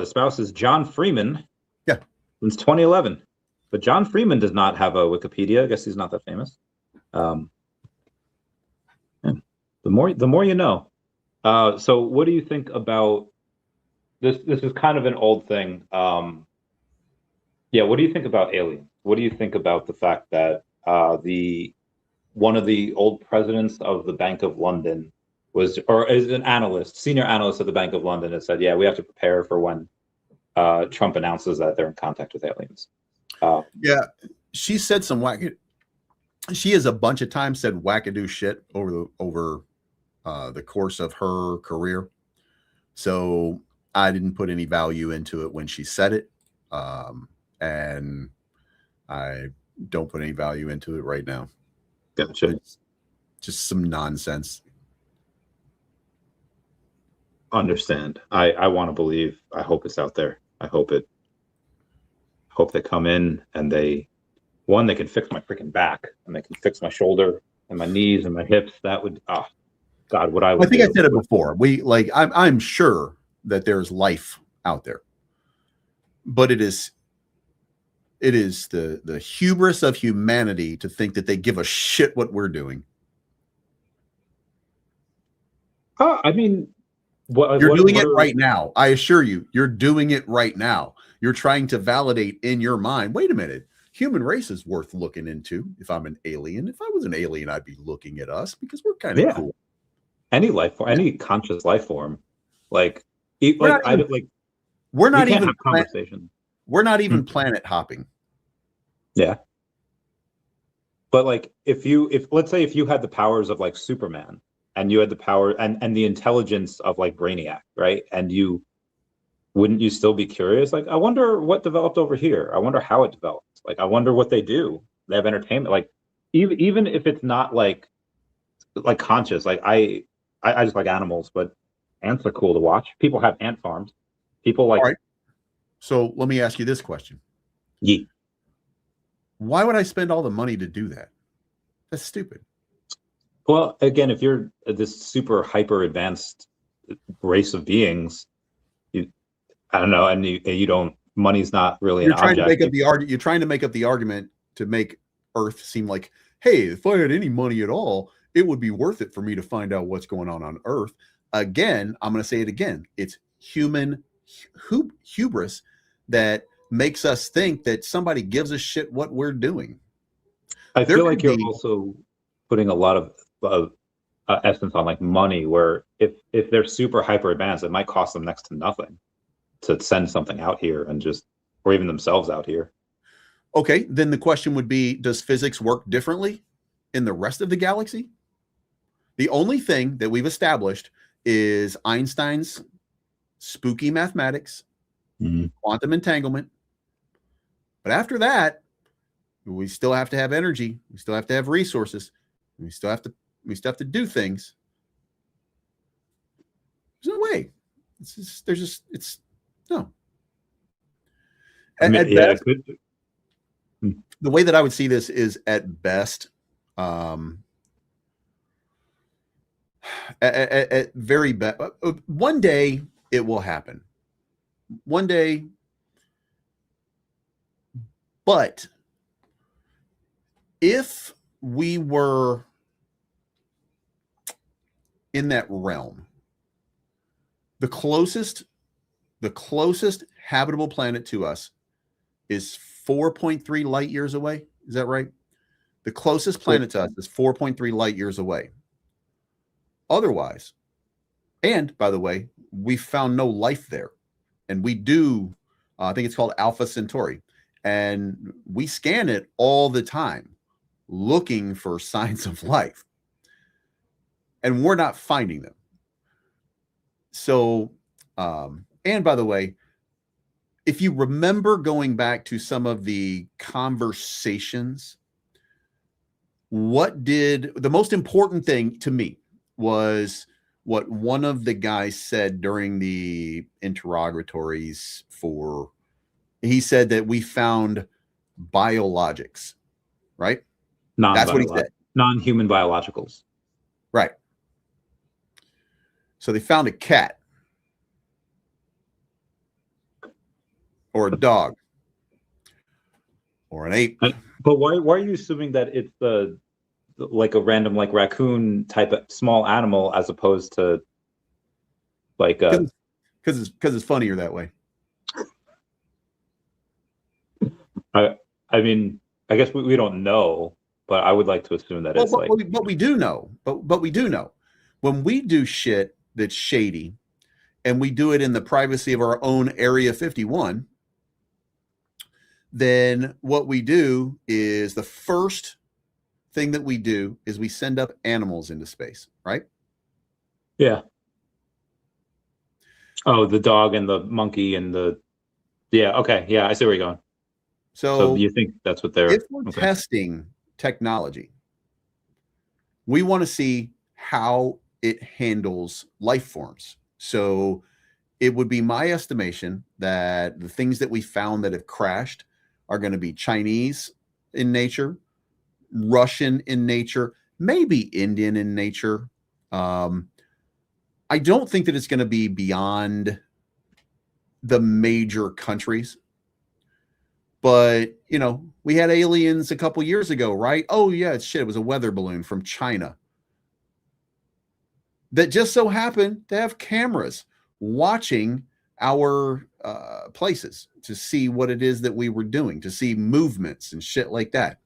spouse is John Freeman. Yeah. Since 2011. But John Freeman does not have a Wikipedia. I guess he's not that famous. The more you know. So what do you think about this? This is kind of an old thing. What do you think about aliens? What do you think about the fact that one of the old presidents of the Bank of London is an senior analyst at the Bank of London, has said, yeah, we have to prepare for when Trump announces that they're in contact with aliens. She said some she has a bunch of times said wackadoo shit over the course of her career. So I didn't put any value into it when she said it. And I don't put any value into it right now. Gotcha. It's just some nonsense. Understand. I want to believe. I hope it's out there. I hope they come in and they can fix my freaking back, and they can fix my shoulder and my knees and my hips. That would, God, what I would. I think I said it before. I'm sure that there's life out there, but it is the hubris of humanity to think that they give a shit what we're doing. I mean, you're doing it right now. I assure you, you're doing it right now. You're trying to validate in your mind, wait a minute, human race is worth looking into. If I'm an alien, if I was an alien, I'd be looking at us because we're kind of cool. Any life form, any conscious life form, we're not even planet hopping. Yeah. But if let's say if you had the powers of like Superman, and you had the power and the intelligence of like Brainiac, right? And wouldn't you still be curious? Like, I wonder what developed over here. I wonder how it developed. Like, I wonder what they do. They have entertainment. Like, even if it's not like conscious. Like, I just like animals, but ants are cool to watch. People have ant farms. People like. All right. So let me ask you this question. Yeah. Why would I spend all the money to do that? That's stupid. Well, again, if you're this super hyper advanced race of beings, I don't know, and you don't. Money's not really an object. You're trying to make up the argument to make Earth seem like, hey, if I had any money at all, it would be worth it for me to find out what's going on Earth. Again, I'm going to say it again. It's human hubris that makes us think that somebody gives a shit what we're doing. I feel like you're also putting a lot of essence on like money, where if they're super hyper advanced, it might cost them next to nothing to send something out here or even themselves out here. Okay, then the question would be, does physics work differently in the rest of the galaxy? The only thing that we've established is Einstein's spooky mathematics, quantum entanglement. But after that, we still have to have energy. We still have to have resources. We still have to do things. There's no way. No. I mean, At yeah, it best, could. the way that I would see this is at best, um, at very best, one day it will happen. One day, but if we were in that realm, the closest habitable planet to us is 4.3 light years away. Is that right? The closest planet to us is 4.3 light years away. Otherwise, and by the way, we found no life there. And we do, I think it's called Alpha Centauri. And we scan it all the time looking for signs of life. And we're not finding them. So, and by the way, if you remember going back to some of the conversations, what did the most important thing to me was what one of the guys said during the interrogatories for, he said that we found biologics, right? That's what he said. Non-human biologicals. Right. So they found a cat or a dog or an ape. But why are you assuming that it's like a random like raccoon type of small animal as opposed to like a because it's funnier that way. I mean, I guess we don't know, but I would like to assume that it's like. But we do know. But we do know when we do shit that's shady, and we do it in the privacy of our own Area 51. Then what we do is the first thing that we do is we send up animals into space, right? Yeah. Oh, the dog and the monkey and yeah, okay. Yeah, I see where you're going. So you think that's what they're... If we're testing technology, we want to see how it handles life forms. So it would be my estimation that the things that we found that have crashed are going to be Chinese in nature, Russian in nature, maybe Indian in nature. I don't think that it's going to be beyond the major countries. But, you know, we had aliens a couple years ago, right? Oh, yeah, it was a weather balloon from China that just so happened to have cameras watching our places to see what it is that we were doing, to see movements and shit like that.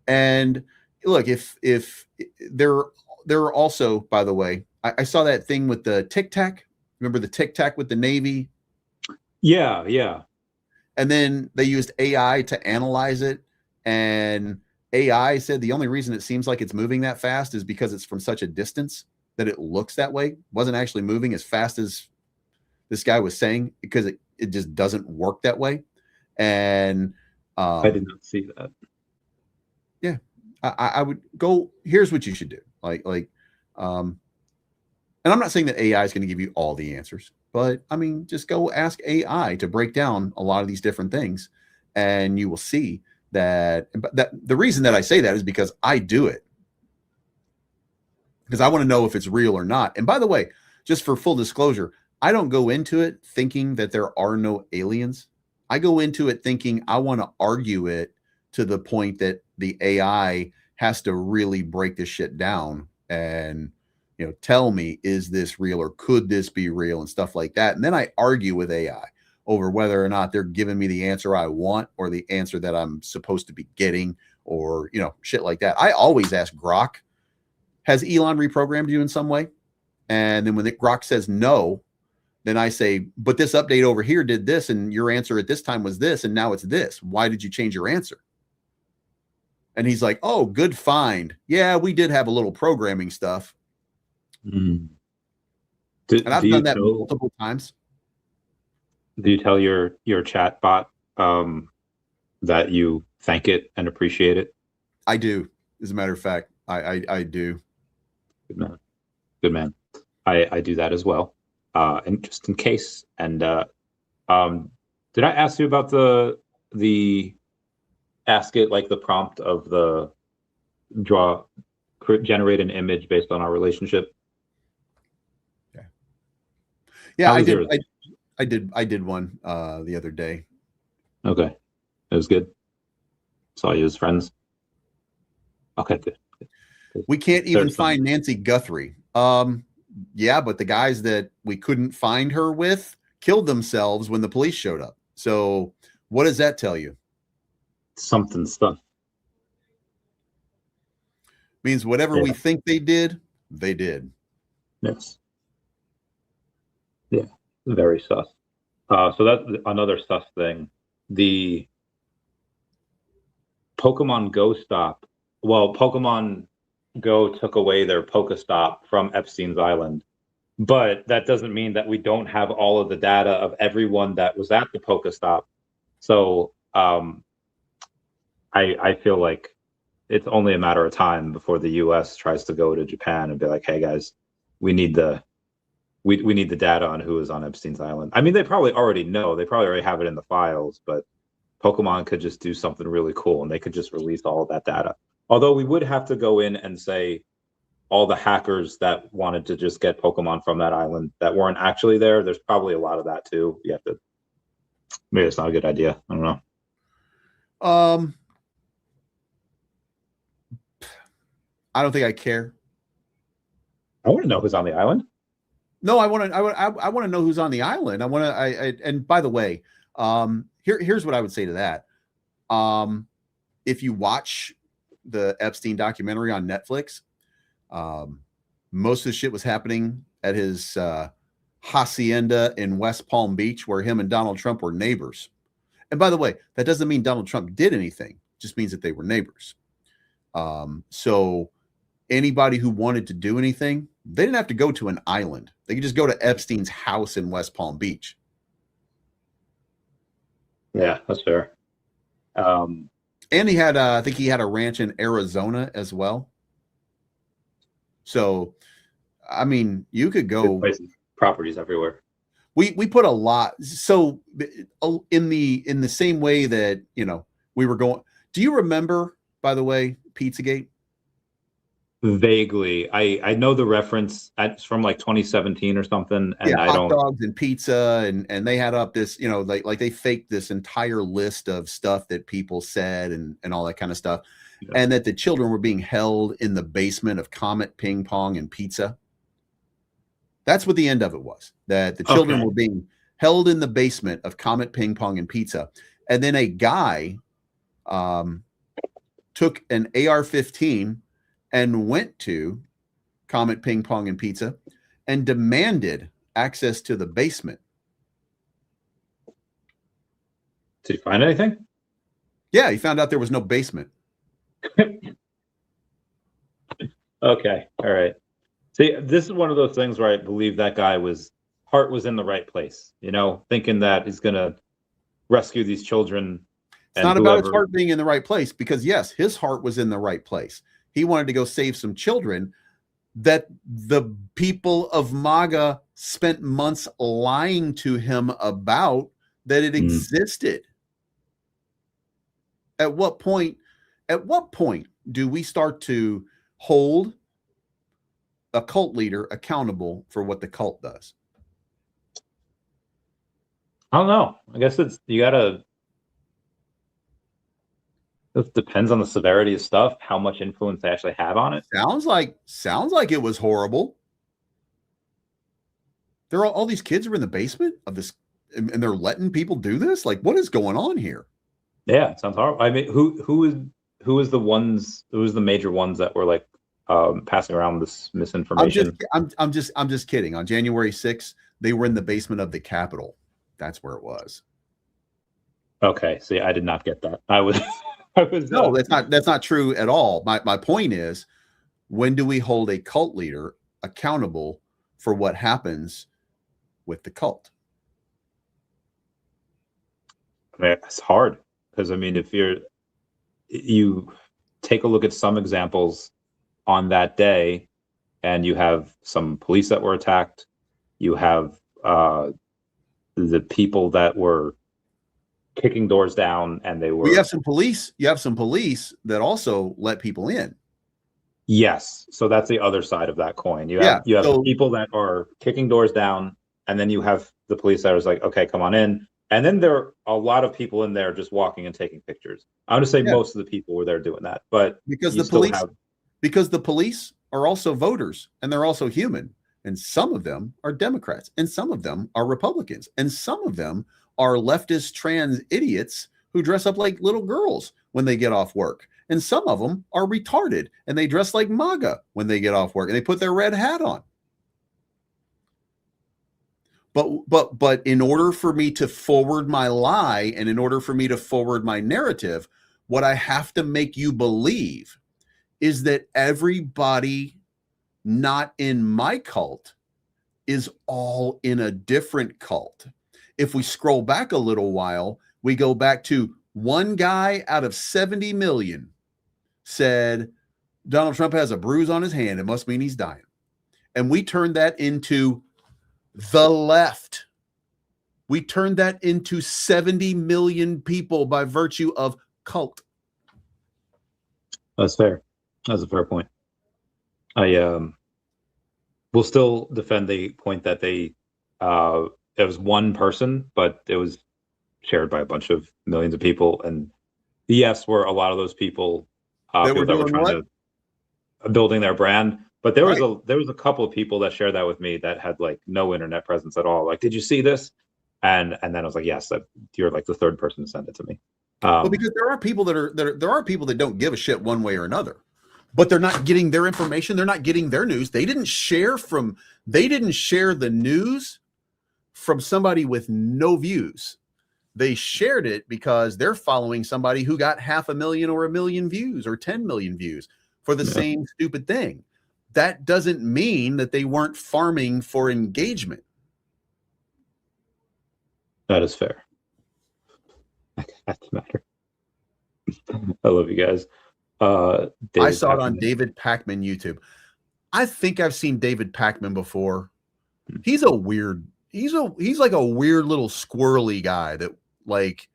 And look, if there are also, by the way, I saw that thing with the Tic Tac. Remember the Tic Tac with the Navy? Yeah, yeah. And then they used AI to analyze it. And AI said the only reason it seems like it's moving that fast is because it's from such a distance that it looks that way. It wasn't actually moving as fast as this guy was saying, because it just doesn't work that way. And I did not see that. Yeah, I would go. Here's what you should do. And I'm not saying that AI is going to give you all the answers, but I mean, just go ask AI to break down a lot of these different things, and you will see that. But the reason that I say that is because I do it, because I want to know if it's real or not. And by the way, just for full disclosure, I don't go into it thinking that there are no aliens. I go into it thinking I want to argue it to the point that the AI has to really break this shit down and, you know, tell me, is this real or could this be real and stuff like that. And then I argue with AI over whether or not they're giving me the answer I want or the answer that I'm supposed to be getting, or, you know, shit like that. I always ask Grok, has Elon reprogrammed you in some way? And then when Grok says no, then I say, but this update over here did this, and your answer at this time was this, and now it's this. Why did you change your answer? And he's like, oh, good find. Yeah, we did have a little programming stuff. Mm. And I've done that multiple times. Do you tell your chat bot that you thank it and appreciate it? I do. As a matter of fact, I do. Good man. Good man. I do that as well. And just in case. And Did I ask you about the ask it like the prompt of the draw generate an image based on our relationship? Okay. Yeah, How I was did. yours? I did one the other day. Okay, it was good. Saw you as friends. Okay, good. We can't even There's some. find Nancy Guthrie. Yeah, but the guys that we couldn't find her with killed themselves when the police showed up. So what does that tell you? Something stuff. Means whatever we Yeah. think they did, they did. Yes. Yeah. Very sus. So that's another sus thing. The Pokemon Go stop. Well, Pokemon Go took away their Pokestop from Epstein's Island, but that doesn't mean that we don't have all of the data of everyone that was at the Pokestop. So I feel like it's only a matter of time before the U.S. tries to go to Japan and be like, "Hey guys, we need the we need the data on who is on Epstein's Island." I mean, they probably already know. They probably already have it in the files, but Pokemon could just do something really cool and they could just release all of that data. Although we would have to go in and say all the hackers that wanted to just get Pokemon from that island that weren't actually there. There's probably a lot of that too. You have to. Maybe it's not a good idea. I don't know. Um, I don't think I care. I want to know who's on the island. No, I want to. I want to know who's on the island. I want to. And by the way, here's what I would say to that. If you watch the Epstein documentary on Netflix, most of the shit was happening at his hacienda in West Palm Beach, where him and Donald Trump were neighbors. And by the way, that doesn't mean Donald Trump did anything; it just means that they were neighbors. So anybody who wanted to do anything, they didn't have to go to an island. They could just go to Epstein's house in West Palm Beach. Yeah, that's fair. And he had, I think he had a ranch in Arizona as well. So, I mean, you could go. Properties everywhere. We put a lot. So, in the same way that we were going. Do you remember, by the way, Pizzagate? Vaguely, I know the reference. It's from like 2017 or something, and Yeah, I hot don't. dogs and pizza, and they had up this, like they faked this entire list of stuff that people said and all that kind of stuff, Yeah. and that the children were being held in the basement of Comet Ping Pong and Pizza. That's what the end of it was. That the children were being held in the basement of Comet Ping Pong and Pizza, and then a guy took an AR-15 and went to Comet Ping Pong and Pizza and demanded access to the basement. Did you find anything? Yeah, he found out there was no basement. Okay, all right. See, this is one of those things where I believe that guy heart was in the right place, thinking that he's gonna rescue these children. It's not about his heart being in the right place, because yes, his heart was in the right place. He wanted to go save some children that the people of MAGA spent months lying to him about that it existed. At what point do we start to hold a cult leader accountable for what the cult does? I don't know. I guess it depends on the severity of stuff, how much influence they actually have on it. Sounds like it was horrible. There are all these kids are in the basement of this, and they're letting people do this. Like, what is going on here? Yeah, it sounds horrible. I mean, who is the major ones that were like passing around this misinformation? I'm just kidding. On January 6th, they were in the basement of the Capitol. That's where it was. Okay, see, I did not get that. No, that's not true at all. My point is, when do we hold a cult leader accountable for what happens with the cult? I mean, it's hard because I mean, if you take a look at some examples on that day, and you have some police that were attacked, you have the people that were kicking doors down, and they were. We have some police. You have some police that also let people in. Yes, so that's the other side of that coin. You Yeah. have the people that are kicking doors down, and then you have the police that was like, okay, come on in. And then there are a lot of people in there just walking and taking pictures. I would say Yeah. most of the people were there doing that, but because you the still police have. because the police are also voters and they're also human. And some of them are Democrats and some of them are Republicans and some of them are leftist trans idiots who dress up like little girls when they get off work. And some of them are retarded and they dress like MAGA when they get off work and they put their red hat on. But in order for me to forward my lie and in order for me to forward my narrative, what I have to make you believe is that everybody not in my cult is all in a different cult. If we scroll back a little while, we go back to one guy out of 70 million said Donald Trump has a bruise on his hand. It must mean he's dying. And we turned that into the left. We turned that into 70 million people by virtue of cult. That's fair. That's a fair point. I will still defend the point that it was one person, but it was shared by a bunch of millions of people. And yes, were a lot of those people That were trying to building their brand. But there was a couple of people that shared that with me that had like no internet presence at all. Like, did you see this? And then I was like, yes, you're like the third person to send it to me. Well, because there are people there are people that don't give a shit one way or another, but they're not getting their information. They're not getting their news. They didn't share the news from somebody with no views. They shared it because they're following somebody who got 500,000 or 1 million views or 10 million views for the same stupid thing. That doesn't mean that they weren't farming for engagement. That is fair. That's the matter. I love you guys. I saw it on David Pakman YouTube. I think I've seen David Pakman before. He's like a weird little squirrely guy that like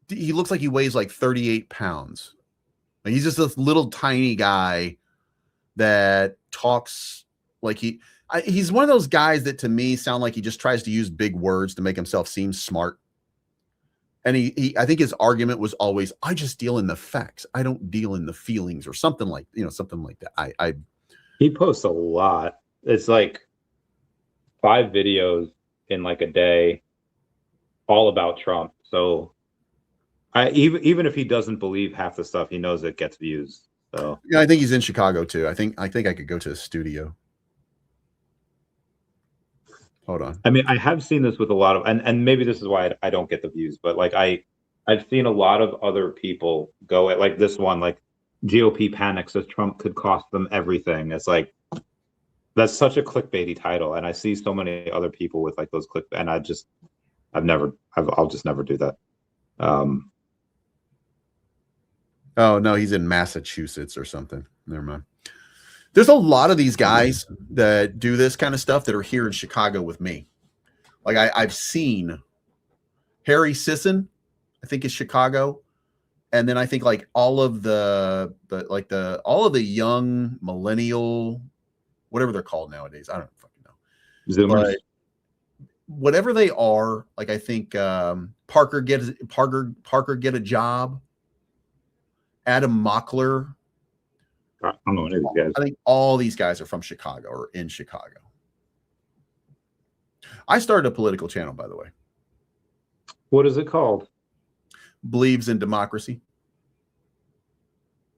he looks like he weighs like 38 pounds. Like he's just this little tiny guy that talks like he's one of those guys that to me sound like he just tries to use big words to make himself seem smart. And I think his argument was always, I just deal in the facts. I don't deal in the feelings or something like that. He posts a lot. It's like 5 videos in like a day, all about Trump. So even if he doesn't believe half the stuff, he knows it gets views. So yeah, I think he's in Chicago too. I think I could go to his studio. Hold on. I mean, I have seen this with a lot of, and maybe this is why I don't get the views, but like I've seen a lot of other people go at like this one, like GOP panics as Trump could cost them everything. It's like, that's such a clickbaity title. And I see so many other people with like those and I'll just never do that. Oh no, he's in Massachusetts or something. Never mind. There's a lot of these guys that do this kind of stuff that are here in Chicago with me. Like I've seen Harry Sisson, I think is Chicago. And then I think like all of the young millennial, whatever they're called nowadays. I don't fucking know. Zoomers. But whatever they are, like I think Parker get a job. Adam Mockler. I don't know any of these guys. I think all these guys are from Chicago or in Chicago. I started a political channel, by the way. What is it called? Believes in Democracy.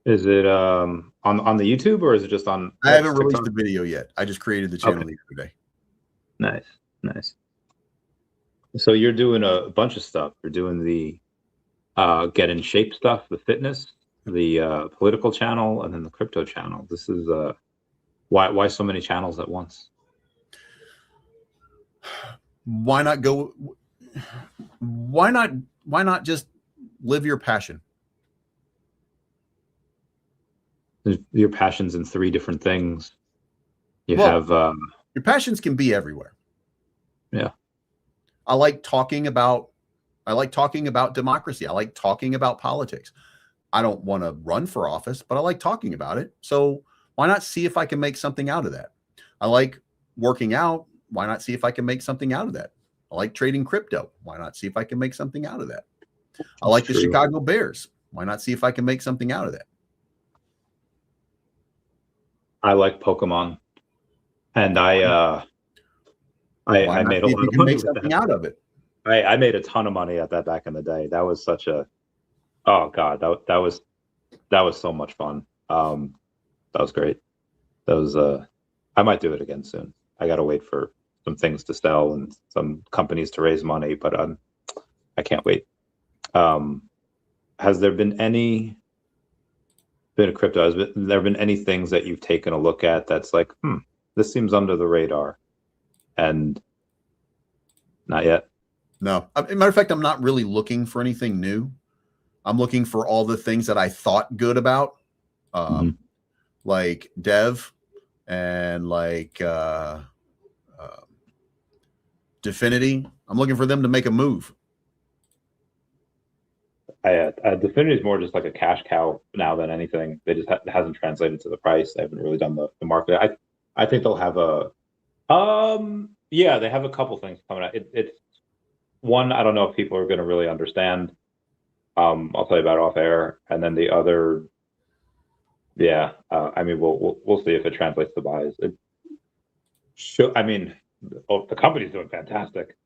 Is it on the YouTube or is it just on? I haven't released the video yet. I just created the channel the other day. Nice. So you're doing a bunch of stuff. You're doing the get in shape stuff, the fitness, the political channel, and then the crypto channel. This is why so many channels at once? Why not just live your passion? Your passion's in 3 different things. Your passions can be everywhere. Yeah. I like talking about I like talking about democracy. I like talking about politics. I don't want to run for office, but I like talking about it. So why not see if I can make something out of that? I like working out. Why not see if I can make something out of that? I like trading crypto. Why not see if I can make something out of that? I like the Chicago Bears. Why not see if I can make something out of that? I like Pokemon, and I made a see if lot you of can money make with something that. out of it? I made a ton of money at that back in the day. That was such a, oh God, that was so much fun. That was great. That was I might do it again soon. I gotta wait for some things to sell and some companies to raise money, but I can't wait. Has there been any bit of crypto? Has there been any things that you've taken a look at that's like, this seems under the radar, and not yet? No. As a matter of fact, I'm not really looking for anything new. I'm looking for all the things that I thought good about, like Dev and like Definity. I'm looking for them to make a move. Definity is more just like a cash cow now than anything. They just hasn't translated to the price. They haven't really done the market. I think they'll have a yeah, they have a couple things coming out. It's one, I don't know if people are going to really understand. I'll tell you about off air, and then the other, yeah. I mean, we'll see if it translates to buys. It should. I mean, the company's doing fantastic,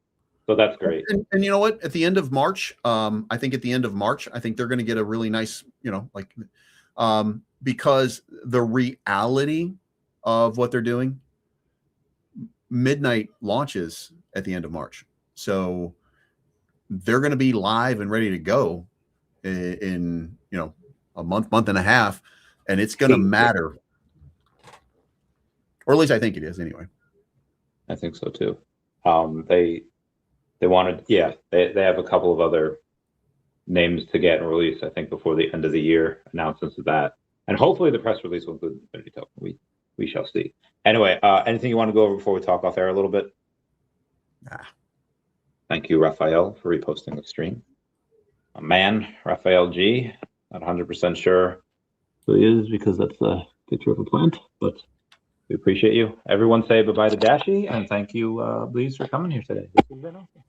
so that's great. And you know what? At the end of March, I think at the end of March, I think they're going to get a really nice, because the reality of what they're doing, midnight launches at the end of March, so they're going to be live and ready to go in a month and a half, and it's going to matter, or at least I think it is anyway. I think so too. They wanted, yeah, they have a couple of other names to get and release, I think, before the end of the year, announcements of that. And hopefully the press release will include the Infinity Token. We shall see. Anyway, anything you want to go over before we talk off air a little bit? Nah. Thank you, Raphael, for reposting the stream. A man, Raphael G. Not 100% sure who he is because that's a picture of a plant, but we appreciate you. Everyone say bye-bye to Dashi, and thank you, Bleez, for coming here today. This has been awesome.